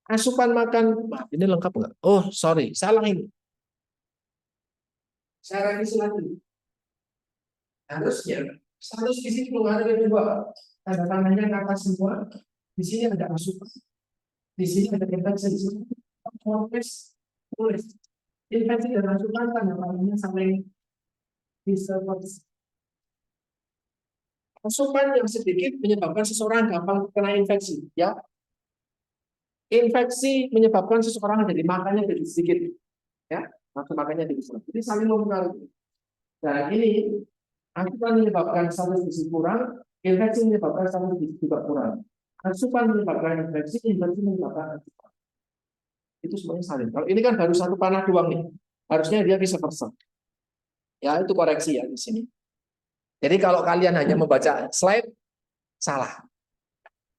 asupan makan. Maaf, ini lengkap enggak? Oh, sorry, salah ini. Saya revisi lagi. Harusnya status gizi belum ada dua. Tanda tangannya ke atas semua. Di sini ada asupan. Di sini ada infeksi. Di sini tulis. Infeksi dan asupan tanda tangannya sampai bisa. Asupan yang sedikit menyebabkan seseorang gampang kena infeksi, ya. Infeksi menyebabkan seseorang jadi makannya jadi sedikit, ya. Makannya jadi sedikit. Jadi saling mempengaruhi. Dan ini asupan menyebabkan status gizi kurang, infeksi menyebabkan status gizi juga kurang. Asupan menyebabkan infeksi menyebabkan asupan. Itu semuanya saling. Kalau ini kan baru satu panah doang nih, harusnya dia bisa versa. Ya, itu koreksi ya di sini. Jadi kalau kalian hanya membaca slide, salah.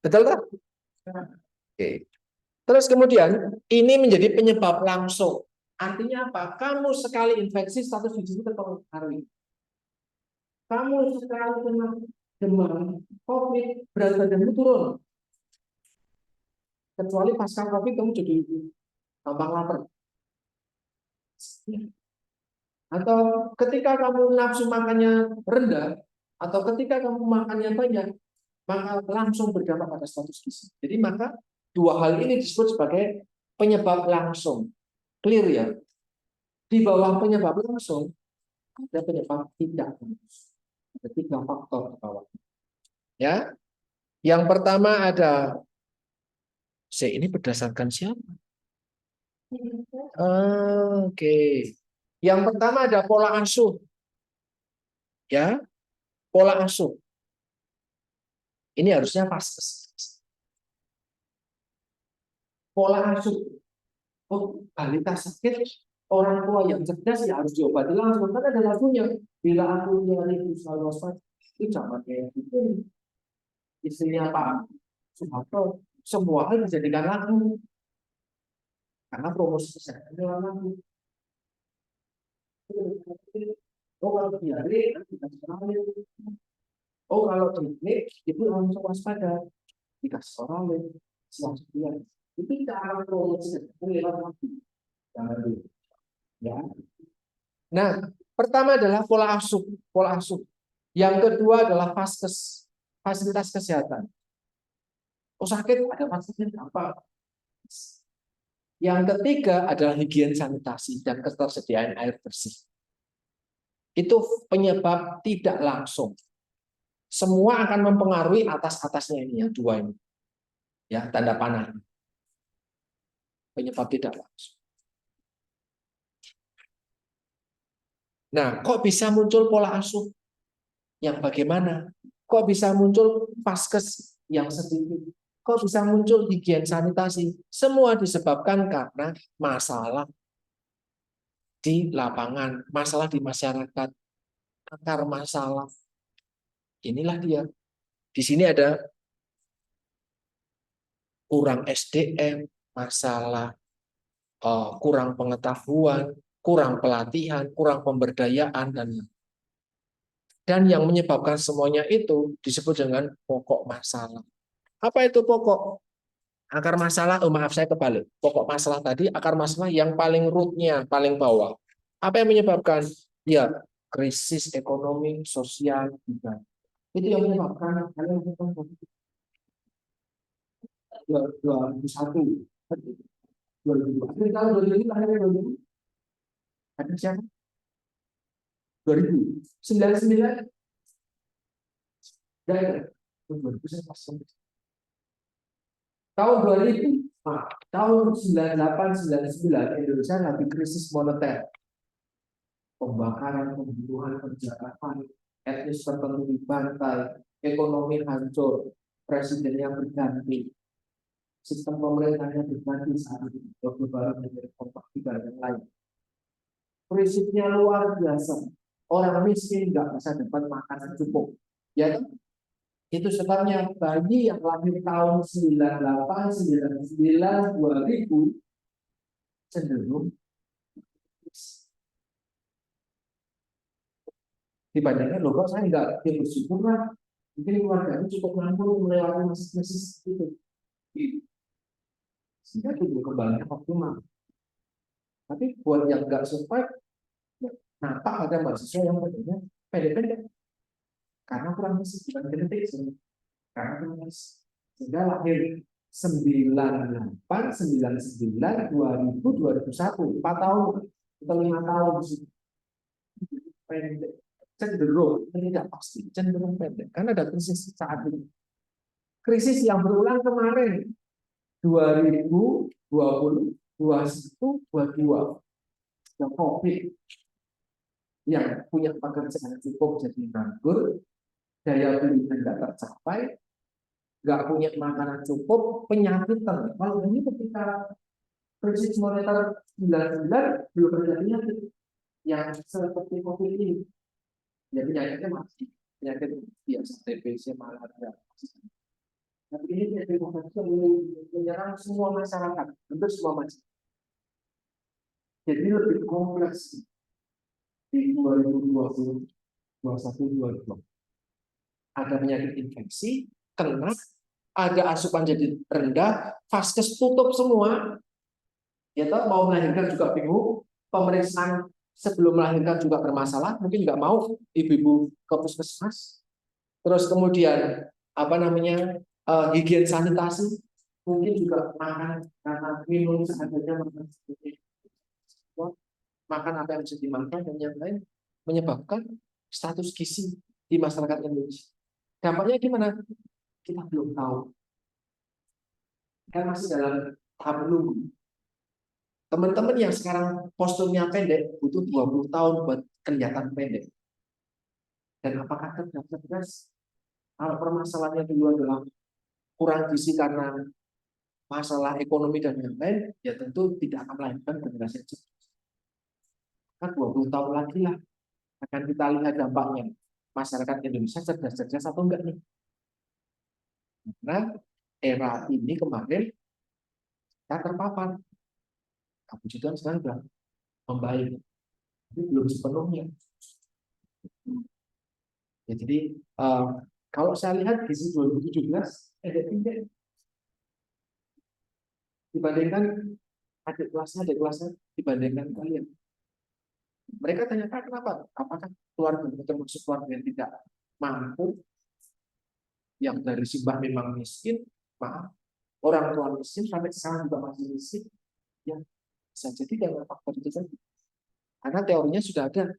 Betul tak? Oke. Terus kemudian, ini menjadi penyebab langsung. Artinya apa? Kamu sekali infeksi, status gizi terpengaruh. Kamu sekali kena demam, COVID, berat badanmu turun. Kecuali pasca COVID, kamu jadi gampang lapar. Atau ketika kamu nafsu makannya rendah, atau ketika kamu makannya banyak, maka langsung berdampak pada status gizi. Jadi maka dua hal ini disebut sebagai penyebab langsung. Clear ya? Di bawah penyebab langsung, ada penyebab tidak langsung. Ada 3 faktor di bawah. Ya, yang pertama ada ini berdasarkan siapa? Oke. Yang pertama ada pola asuh. Ya, pola asuh. Ini harusnya vaskes. Pola asuh. Oh, balita sakit, orang tua yang cerdas ya harus diobati langsung. Karena ada lagunya. Bila aku nyari selalu waspada, itu jangan kayak gitu. Istrinya Pak Soeharto, semua hal dijadikan lagu. Karena promosi kesehatan lewat lagu. Oh, kalau diare, dikasih oralin. Oh, kalau klinik, itu langsung waspada. Dikasih oralin. Langsung dia. Itu cara promosi kesehatan lewat lagu. Jangan dulu. Ya. Nah, pertama adalah pola asuh. Pola asuh. Yang kedua adalah vaskes, fasilitas kesehatan. Oh, sakit, ada fasilitasnya apa? Yang ketiga adalah higien sanitasi dan ketersediaan air bersih. Itu penyebab tidak langsung. Semua akan mempengaruhi atas-atasnya ini ya, dua ini. Ya, tanda panah. Penyebab tidak langsung. Nah, kok bisa muncul pola asuh yang bagaimana? Kok bisa muncul vaskes yang sedikit? Kok bisa muncul higien sanitasi? Semua disebabkan karena masalah di lapangan, masalah di masyarakat, akar masalah. Inilah dia. Di sini ada kurang SDM, masalah kurang pengetahuan, kurang pelatihan, kurang pemberdayaan, dan yang menyebabkan semuanya itu disebut dengan pokok masalah. Apa itu pokok? Akar masalah, oh maaf saya kebalik. Pokok masalah tadi, akar masalah yang paling rootnya, paling bawah. Apa yang menyebabkan? Ya, krisis ekonomi, sosial, juga. Itu yang menyebabkan kalian 2001. 2000. Akhir tahun 2000, akhirnya 2000. Ada siapa? 2000. 99. Dan 2000 saya pas. Tahun 2000. Nah, tahun 98, 99 Indonesia lagi krisis moneter. Pembakaran, pembunuhan, penjarahan, etnis tertentu dibantai, ekonomi hancur, presidennya berganti, sistem pemerintahnya berganti saat itu, Orde Baru menjadi kompak dan yang lain. Prinsipnya luar biasa. Orang miskin nggak bisa dapat makanan cukup. Ya, itu sebabnya bayi yang lahir tahun 98, 99, 2000 cenderung dibandingkan loh, kok saya nggak bersyukur lah, mungkin keluarga ini cukup mampu melewati masa krisis itu, sehingga tubuh kembangnya optimal. Tapi buat yang nggak survive, nampak ada mahasiswa yang badannya pendek-pendek karena kurang isi, bukan genetik, karena kurang isi. Sehingga lahir 98, 99, 2000, 2001, 4 tahun atau 5 tahun pendek. Cenderung, ini tidak pasti, cenderung pendek karena ada krisis saat ini. Krisis yang berulang kemarin 2020, 21, 22 yang COVID, yang punya pekerjaan cukup jadi nganggur, daya beli tidak tercapai, nggak punya makanan cukup, penyakit. Kalau ini ketika krisis moneter 99 belum ada penyakit yang seperti COVID ini. Ya, penyakitnya masih penyakit biasa, TBC, malaria. Tapi ini penyakit menyerang semua masyarakat, hampir semua masyarakat. Jadi lebih kompleks di 2020, 21, 22. Ada penyakit infeksi, kena, ada asupan jadi rendah, vaskes tutup semua. Ya toh, mau melahirkan juga bingung, pemeriksaan sebelum melahirkan juga bermasalah, mungkin nggak mau ibu-ibu ke puskesmas. Terus kemudian higien sanitasi, mungkin juga makan karena minum seadanya, makan apa yang bisa dimakan dan yang lain, menyebabkan status gizi di masyarakat Indonesia. Dampaknya gimana? Kita belum tahu. Kan masih dalam tahap menunggu. Teman-teman yang sekarang posturnya pendek butuh 20 tahun buat kelihatan pendek. Dan apakah cerdas? Kalau permasalahannya dulu adalah kurang gizi karena masalah ekonomi dan yang lain, ya tentu tidak akan melahirkan generasi cerdas. Kan 20 tahun lagi lah akan kita lihat dampaknya. Masyarakat Indonesia cerdas-cerdas atau enggak nih? Karena era ini kemarin kita terpapar. Puji Tuhan sekarang sudah membaik, tapi belum sepenuhnya. Ya, jadi kalau saya lihat gizi 2017 ada tinggi dibandingkan adik kelasnya dibandingkan kalian. Mereka tanyakan kenapa? Apakah keluarga termasuk keluarga yang tidak mampu, yang dari simbah memang miskin, maaf, orang tua miskin sampai sekarang juga masih miskin, ya bisa jadi karena faktor itu saja. Karena teorinya sudah ada,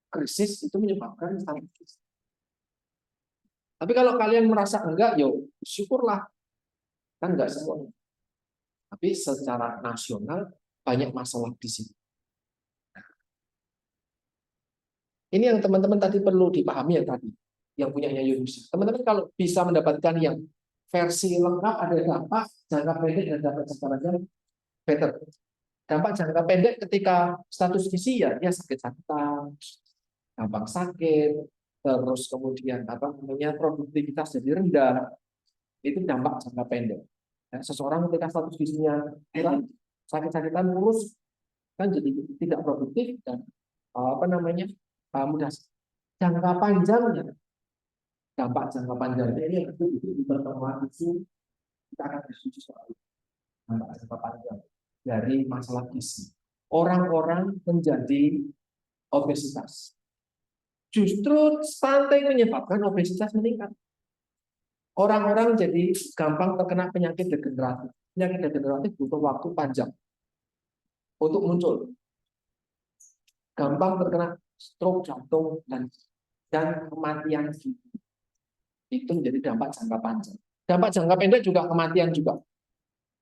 krisis itu menyebabkan krisis. Tapi kalau kalian merasa enggak, yo syukurlah, kan enggak semuanya. Tapi secara nasional banyak masalah di sini. Ini yang teman-teman tadi perlu dipahami ya tadi, yang punyanya Yunus. Teman-teman kalau bisa mendapatkan yang versi lengkap, ada dampak jangka pendek dan dampak jangka panjang, better. Dampak jangka pendek ketika status gizi ya sakit-sakitan, gampang sakit, terus kemudian produktivitas jadi rendah, itu dampak jangka pendek. Ya, seseorang ketika status gizinya kurang, sakit-sakitan, kurus, kan jadi tidak produktif dan mudah. Jangka panjangnya, dampak jangka panjangnya ini itu di pertemuan itu kita akan diskusi soal dampak jangka panjang dari masalah gizi. Orang-orang menjadi obesitas. Justru stunting menyebabkan obesitas meningkat. Orang-orang jadi gampang terkena penyakit degeneratif. Penyakit degeneratif butuh waktu panjang. untuk muncul. Gampang terkena stroke jantung dan kematian. Itu menjadi dampak jangka panjang. Dampak jangka pendek juga kematian juga.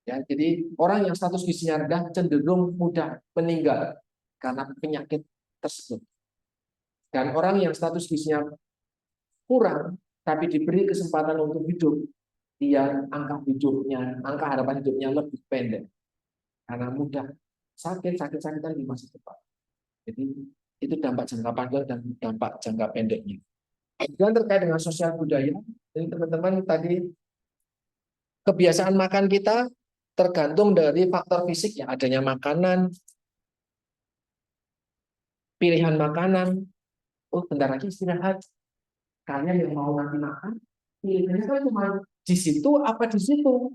Ya, jadi orang yang status gizinya rendah cenderung mudah meninggal karena penyakit tersebut. Dan orang yang status gizinya kurang tapi diberi kesempatan untuk hidup, dia angka harapan hidupnya lebih pendek karena mudah sakit-sakitan di masa depan. Jadi itu dampak jangka panjang dan dampak jangka pendeknya. Dan terkait dengan sosial budaya, jadi teman-teman tadi kebiasaan makan kita tergantung dari faktor fisik ya, adanya makanan, pilihan makanan. Oh, bentar lagi istirahat. Kalian yang mau nanti makan, pilihannya kan cuma di situ apa di situ.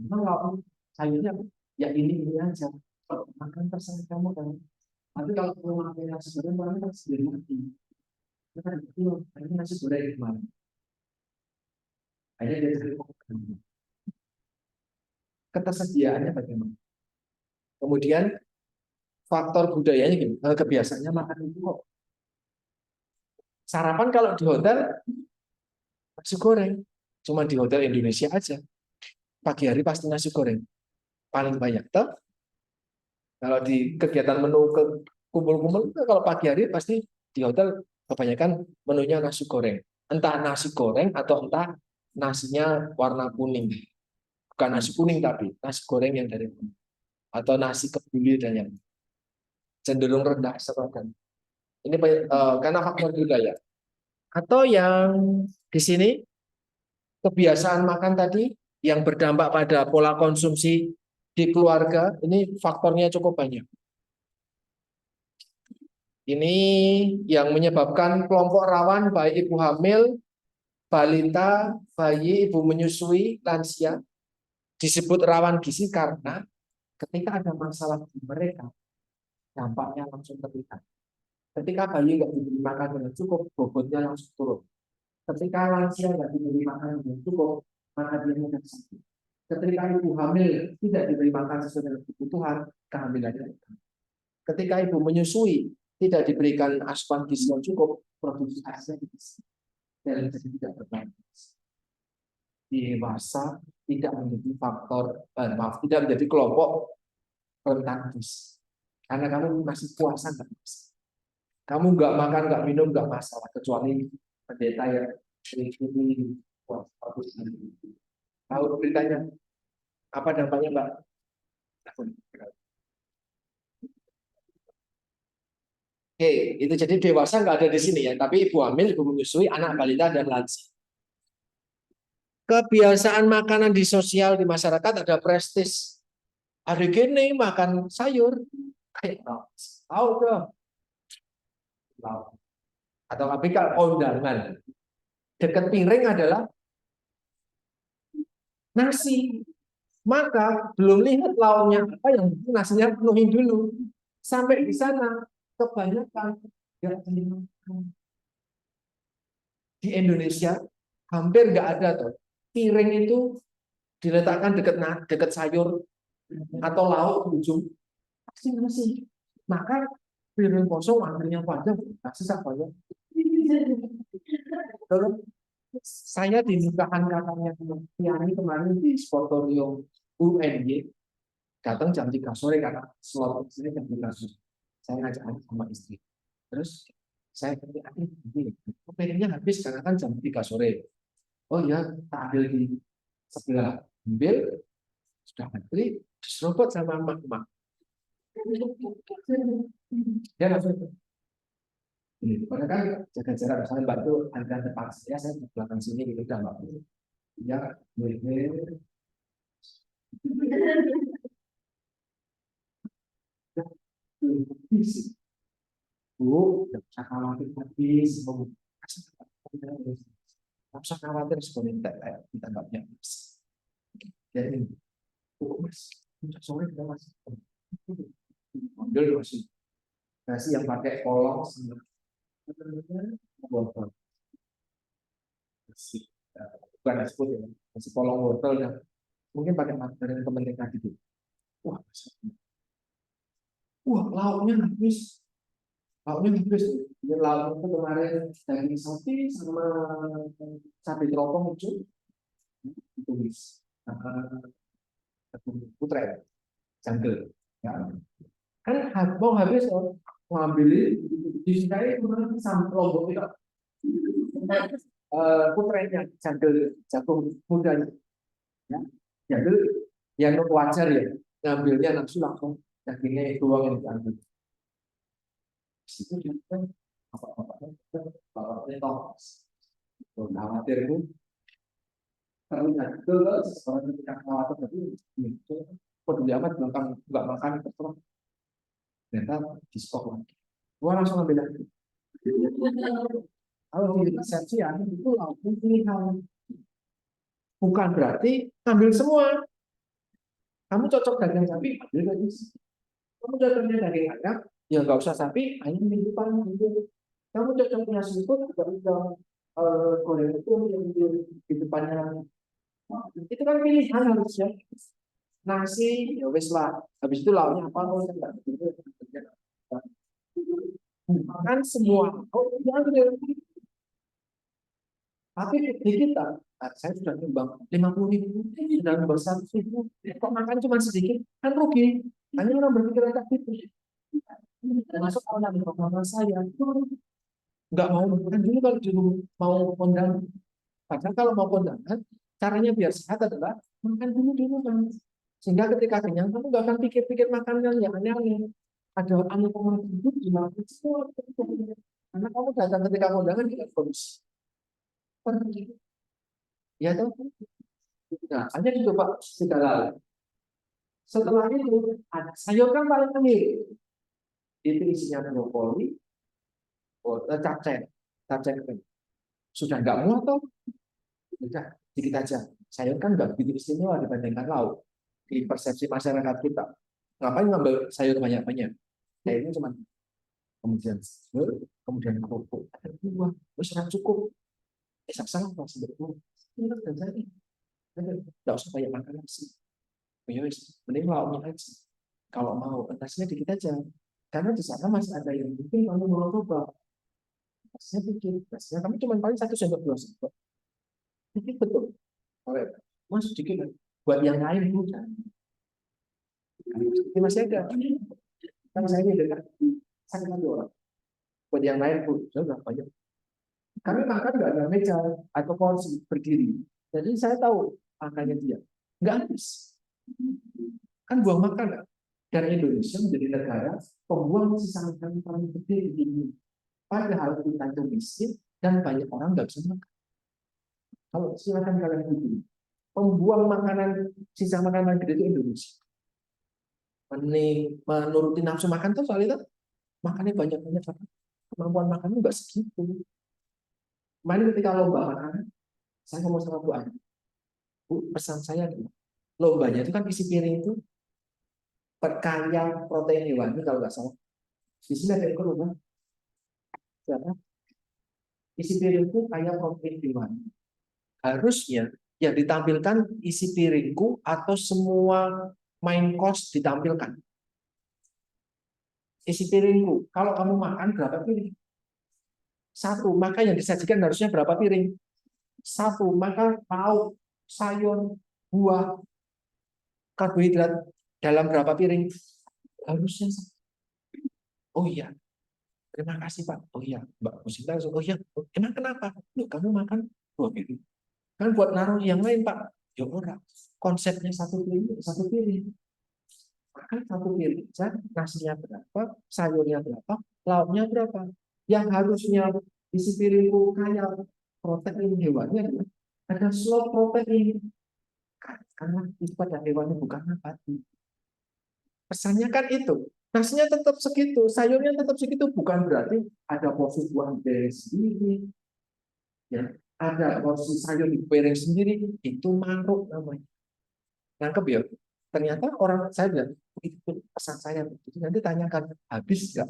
Kalau sayurnya ya ini aja. Makan terserah kamu kan. Tapi kalau mau makan nasi goreng, makan kan sendiri mati. Ini nasi goreng gimana? Akhirnya dia jadi ketersediaannya bagaimana. Kemudian faktor budayanya gimana? Kebiasaannya makan itu kok. Sarapan kalau di hotel nasi goreng, cuma di hotel Indonesia aja. Pagi hari pasti nasi goreng paling banyak. Toh? Kalau di kegiatan menu ke kumpul-kumpul, kalau pagi hari pasti di hotel kebanyakan menunya nasi goreng. Entah nasi goreng atau entah nasinya warna kuning. Bukan nasi kuning tapi nasi goreng yang dari kuning. Atau nasi kebuli dan yang cenderung rendah serokan. Ini karena faktor budaya. Atau yang di sini kebiasaan makan tadi yang berdampak pada pola konsumsi di keluarga, ini faktornya cukup banyak. Ini yang menyebabkan kelompok rawan baik ibu hamil, balita, bayi, ibu menyusui, lansia disebut rawan gizi karena ketika ada masalah di mereka, dampaknya langsung terlihat. Ketika bayi nggak diberi makan dengan cukup, bobotnya langsung turun. Ketika lansia nggak diberi makan dengan cukup, maka dia mudah sakit. Ketika ibu hamil tidak diberi makan sesuai dengan kebutuhan, kehamilannya. Ketika ibu menyusui, tidak diberikan asupan gizi yang cukup, produksi ASI dan jadi tidak berbalas. Dewasa tidak menjadi faktor, tidak menjadi kelompok rentan gizi. Karena kamu masih puasa nggak masalah. Kamu nggak makan, nggak minum nggak masalah, kecuali pendeta yang mengikuti puasa. Tahu beritanya? Apa dampaknya, Mbak? Oke, itu jadi dewasa nggak ada di sini ya, tapi ibu hamil, ibu menyusui, anak balita dan lansia. Kebiasaan makanan di sosial di masyarakat ada prestis. Hari gini makan sayur, kayak tahu dong. Atau tapi kalau undangan dekat piring adalah nasi. Maka belum lihat lauknya apa yang nasinya penuhi dulu. Sampai di sana kebanyakan di Indonesia hampir nggak ada tuh piring itu diletakkan dekat sayur atau lauk di ujung pasti nasi. Maka piring kosong antrinya panjang, nasi banyak. Kalau saya dinikahkan kakaknya Tiani kemarin di Sportorium UNY, datang jam 3 sore karena slot sini jam 3 sore. Saya ngajak anak sama istri. Terus saya ketik ini, piringnya habis karena kan jam 3 sore. Oh ya, tak ambil di sebelah. Ambil, sudah ngantri, diserobot sama emak-emak. Dia langsung padahal kan jaga jarak, misalnya Mbak itu antrian depan saya di belakang sini gitu udah Mbak. Ya, Bu, tidak usah khawatir habis, tidak usah khawatir sebenarnya kita nggak punya mas. Jadi, mas, sore kita masih ambil masih nasi yang pakai kolong sama botol. Bukan nasi putih ya. nasi polong wortel dan mungkin pakai margarin kementerian gitu. Wah, lauknya habis. Lauknya habis. Ini lauk itu kemarin daging sapi sama cabai teropong itu ditumis. Putra jungle. Ya. Kan mau habis mau ambil disukai sama lombok itu. Putranya jungle jagung muda. Ya. Jadi yang wajar ya ngambilnya langsung dagingnya doang yang diambil. Situ juga bapaknya tahu khawatir itu terlihat betul seseorang ketika khawatir tapi itu peduli amat belakang nggak makan terus ternyata di stok lagi. Gua langsung ambil lagi. Kalau di resepsi ya itu langsung pilihan. Bukan berarti ambil semua. Kamu cocok daging sapi, ambil daging. Kamu cocoknya daging ayam, ya nggak usah sapi, ayam minggu depan. Kamu cocoknya seafood, nggak usah goreng itu yang di depannya. Itu kan pilihan harusnya. Nasi, ya wes lah. Habis itu lauknya apa? Makan semua. Oh, ya, tapi di kita, saya sudah nyumbang 50.000, sudah nyumbang 100.000, kok makan cuma sedikit, kan rugi. Hanya orang berpikir itu. Termasuk orang di rumah saya, nggak mau makan dulu kalau dulu mau kondangan. Padahal kalau mau kondangan, caranya biar sehat adalah makan dulu di rumah. Sehingga ketika kenyang, kamu nggak akan pikir-pikir makanan yang aneh-aneh. Ada aneh pemakan hidup di mana semua. Karena kamu datang ketika kondangan tidak kondisi. Ya toh? Nah, hanya dicoba segala. Setelah itu, ada sayur kan paling mirip. Itu isinya brokoli, cacing. Sudah nggak muat toh? Sudah, sedikit aja. Sayur kan nggak begitu istimewa dibandingkan lauk. Di persepsi masyarakat kita. Ngapain ngambil sayur banyak-banyak? Sayurnya cuma kemudian sayur, kemudian kerupuk, ada buah, sudah cukup. Salah sebetulnya. Ini kan jadi. Nggak usah banyak makan nasi. Mending lauknya aja. Kalau mau nasinya dikit aja. Karena di sana masih ada yang mungkin kamu mau coba. Nasinya dikit. Nasinya kamu cuma paling 1 sendok 2 sendok. Dikit betul. Kalau masih dikit. Buat yang lain bukan. Ini masih ada. Kan saya ini dekat. Sangat ada orang. Buat yang lain pun sudah banyak. Kami makan nggak ada meja atau kursi berdiri. Jadi saya tahu angkanya dia. Nggak habis. Kan buang makan. Dan Indonesia menjadi negara pembuang sisa makanan paling gede di dunia. Padahal kita itu miskin dan banyak orang nggak bisa makan. Kalau silakan kalian ikuti. Pembuang makanan sisa makanan gede itu Indonesia. Menuruti nafsu makan tuh soal itu makannya banyak-banyak, kemampuan makannya nggak segitu. Kemarin ketika lomba makanan, saya ngomong sama Bu Ani, Bu, pesan saya adalah lombanya itu kan isi piring itu kaya protein hewani kalau nggak salah. Di sini ada ekor kan? Siapa? Isi piring itu kaya protein hewani. Harusnya yang ditampilkan isi piringku atau semua main course ditampilkan. Isi piringku. Kalau kamu makan berapa piring? 1. Maka yang disajikan harusnya berapa piring? 1. Maka lauk, sayur, buah, karbohidrat dalam berapa piring? Harusnya. Oh iya. Terima kasih Pak. Oh iya, Mbak Musita. Oh iya. Emang kenapa? Loh, kamu makan 2 piring. Kan buat naruh yang lain Pak. Ya orang. Konsepnya 1 piring, 1 piring. Makan 1 piring, nasinya berapa, sayurnya berapa, lauknya berapa. Yang harusnya isi piringku kaya protein hewannya ada slot protein. Karena itu pada hewannya bukan nabati. Pesannya kan itu. Nasinya tetap segitu, sayurnya tetap segitu, bukan berarti ada porsi buah dari sendiri. Ya, ada porsi sayur di piring sendiri, itu maruk namanya. Nangkep ya? Ternyata orang saya bilang, itu pesan saya. Jadi nanti tanyakan, habis nggak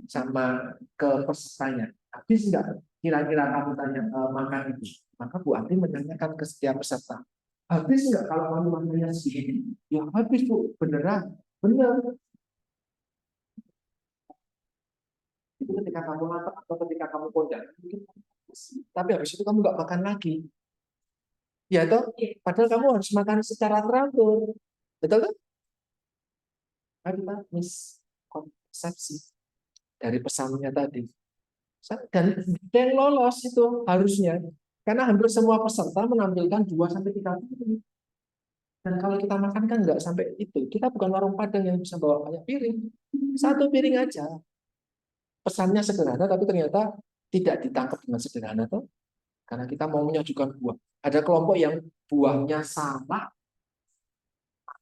sama ke pesertanya? Habis nggak kira-kira kamu tanya makan itu? Maka Bu Andi menanyakan ke setiap peserta, habis nggak kalau kamu makannya segini? Ya habis Bu, beneran. Bener. Itu ketika kamu lapar atau ketika kamu kondangan, tapi habis itu kamu nggak makan lagi. Ya toh, padahal kamu harus makan secara teratur. Betul kan? Kita miskonsepsi dari pesannya tadi. Dan yang lolos itu harusnya. Karena hampir semua peserta menampilkan 2-3 piring. Dan kalau kita makan kan nggak sampai itu. Kita bukan warung Padang yang bisa bawa banyak piring. 1 piring aja. Pesannya sederhana, tapi ternyata tidak ditangkap dengan sederhana tuh. Karena kita mau menyajikan buah. Ada kelompok yang buahnya sama,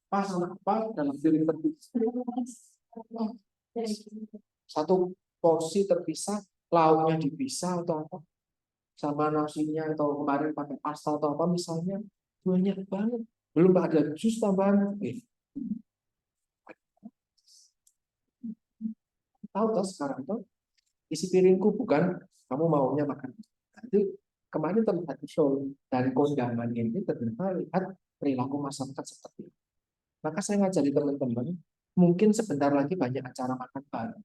apa dalam piring terpisah. Satu porsi terpisah, lauknya dipisah atau apa, sama nasinya atau kemarin pakai pasta atau apa misalnya, banyak banget. Belum ada jus tambahan. Tahu toh sekarang tuh isi piringku bukan kamu maunya makan. Nanti kemarin terlihat show dari kondangan ini ternyata lihat perilaku masyarakat seperti itu. Maka saya ngajari teman-teman, mungkin sebentar lagi banyak acara makan bareng,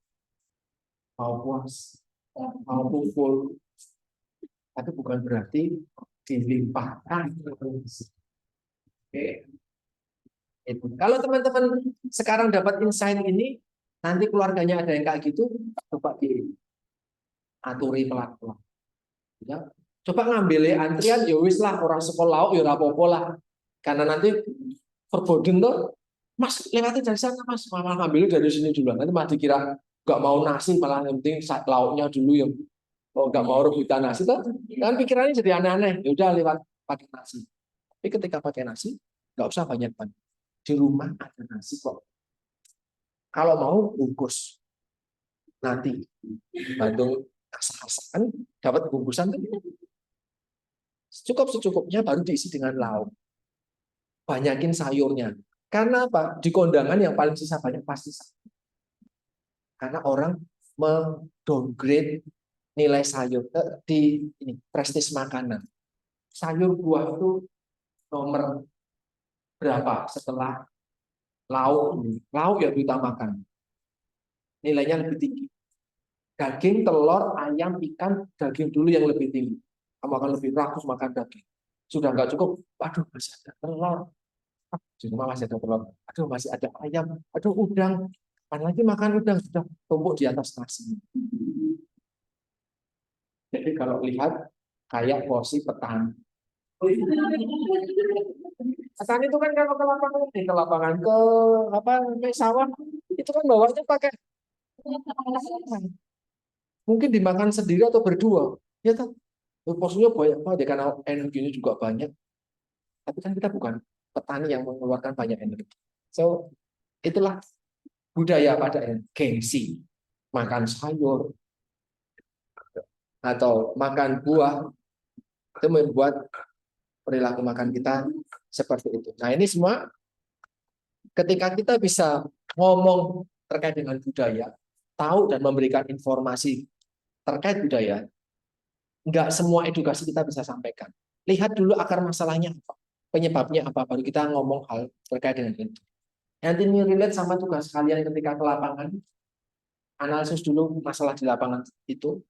mau puas, mau kumpul, tapi bukan berarti dilimpahkan. Oke. Itu. Kalau teman-teman sekarang dapat insight ini, nanti keluarganya ada yang kayak gitu, coba diaturi pelan-pelan. Ya. Coba ngambil antrian, ya wis lah, orang sekolah ya apa-apa lah. Karena nanti verboden tuh, Mas lewatin dari sana Mas, malah ngambil dari sini dulu. Nanti malah dikira nggak mau nasi, malah yang penting lauknya dulu yang nggak mau rebutan nasi tuh, kan pikirannya jadi aneh-aneh. Ya udah lewat pakai nasi. Tapi ketika pakai nasi, nggak usah banyak-banyak. Di rumah ada nasi kok. Kalau mau bungkus, nanti bantu asal-asalan dapat bungkusan tuh. Cukup secukupnya baru diisi dengan lauk. Banyakin sayurnya. Karena apa? Di kondangan yang paling sisa banyak pasti sayur. Karena orang mendowngrade nilai sayur di ini, prestis makanan. Sayur buah itu nomor berapa setelah lauk? Lauk yang diutamakan. Nilainya lebih tinggi. Daging, telur, ayam, ikan, daging dulu yang lebih tinggi. Kamu akan lebih rakus makan daging. Sudah nggak cukup, aduh masih ada telur. Di rumah masih ada telur. Aduh masih ada ayam. Aduh udang. Kapan lagi makan udang? Sudah tumpuk di atas nasi. Jadi kalau lihat kayak porsi petani. Petani itu kan kalau ke lapangan ke apa namanya sawah itu kan bawanya pakai mungkin dimakan sendiri atau berdua. Ya kan? Porsinya banyak banget karena energinya juga banyak. Tapi kan kita bukan petani yang mengeluarkan banyak energi. So, itulah budaya pada gengsi. Makan sayur atau makan buah itu membuat perilaku makan kita seperti itu. Nah, ini semua ketika kita bisa ngomong terkait dengan budaya, tahu dan memberikan informasi terkait budaya, nggak semua edukasi kita bisa sampaikan. Lihat dulu akar masalahnya apa, penyebabnya apa, baru kita ngomong hal terkait dengan itu. Nanti ini relate sama tugas kalian ketika ke lapangan, analisis dulu masalah di lapangan itu,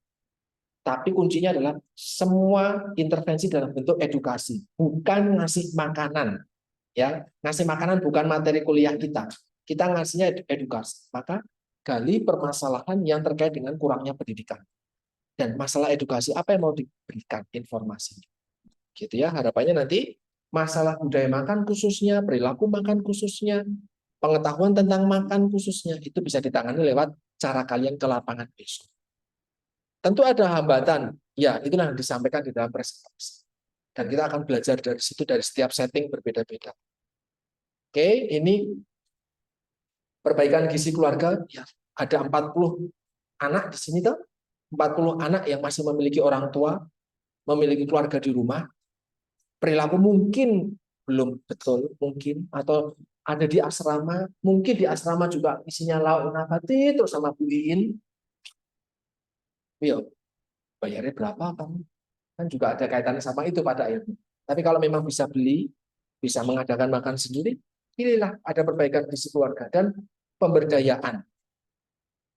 tapi kuncinya adalah semua intervensi dalam bentuk edukasi, bukan ngasih makanan. Ya, ngasih makanan bukan materi kuliah kita ngasihnya edukasi. Maka gali permasalahan yang terkait dengan kurangnya pendidikan. Dan masalah edukasi apa yang mau diberikan informasi. Gitu ya, harapannya nanti masalah budaya makan khususnya, perilaku makan khususnya, pengetahuan tentang makan khususnya itu bisa ditangani lewat cara kalian ke lapangan besok. Tentu ada hambatan, ya itulah yang disampaikan di dalam presentasi. Dan kita akan belajar dari situ dari setiap setting berbeda-beda. Oke, ini perbaikan gizi keluarga, ya ada 40 anak di sini tuh, 40 anak yang masih memiliki orang tua, memiliki keluarga di rumah, perilaku mungkin belum betul, mungkin, atau ada di asrama, mungkin di asrama juga isinya lauk nabati terus sama Bu Iin. Yo, bayarnya berapa kamu? Kan juga ada kaitannya sama itu pada akhirnya. Tapi kalau memang bisa beli, bisa mengadakan makan sendiri, pilihlah ada perbaikan gizi keluarga dan pemberdayaan.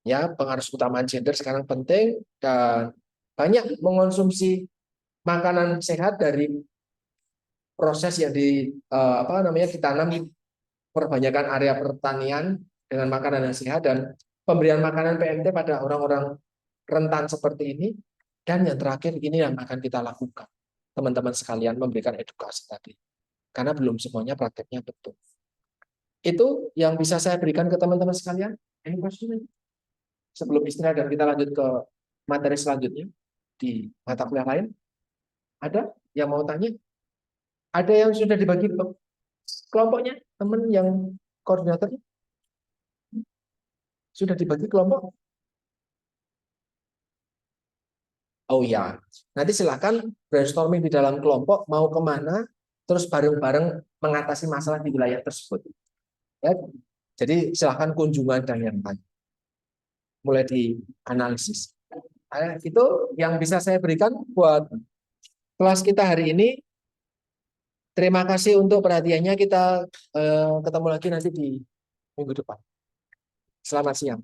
Ya, pengaruh utamaan gender sekarang penting dan banyak mengonsumsi makanan sehat dari proses yang ditanam perbanyakkan area pertanian dengan makanan yang sehat dan pemberian makanan PMT pada orang-orang rentan seperti ini. Dan yang terakhir ini yang akan kita lakukan, teman-teman sekalian, memberikan edukasi tadi. Karena belum semuanya prakteknya betul. Itu yang bisa saya berikan ke teman-teman sekalian. Any question? Sebelum istirahat dan kita lanjut ke materi selanjutnya di mata kuliah lain. Ada yang mau tanya? Ada yang sudah dibagi kelompoknya? Teman yang koordinatornya? Sudah dibagi kelompok? Oh ya, nanti silakan brainstorming di dalam kelompok mau kemana, terus bareng-bareng mengatasi masalah di wilayah tersebut. Ya, jadi silakan kunjungan dan yang lain. Mulai dianalisis. Itu yang bisa saya berikan buat kelas kita hari ini. Terima kasih untuk perhatiannya. Kita ketemu lagi nanti di minggu depan. Selamat siang.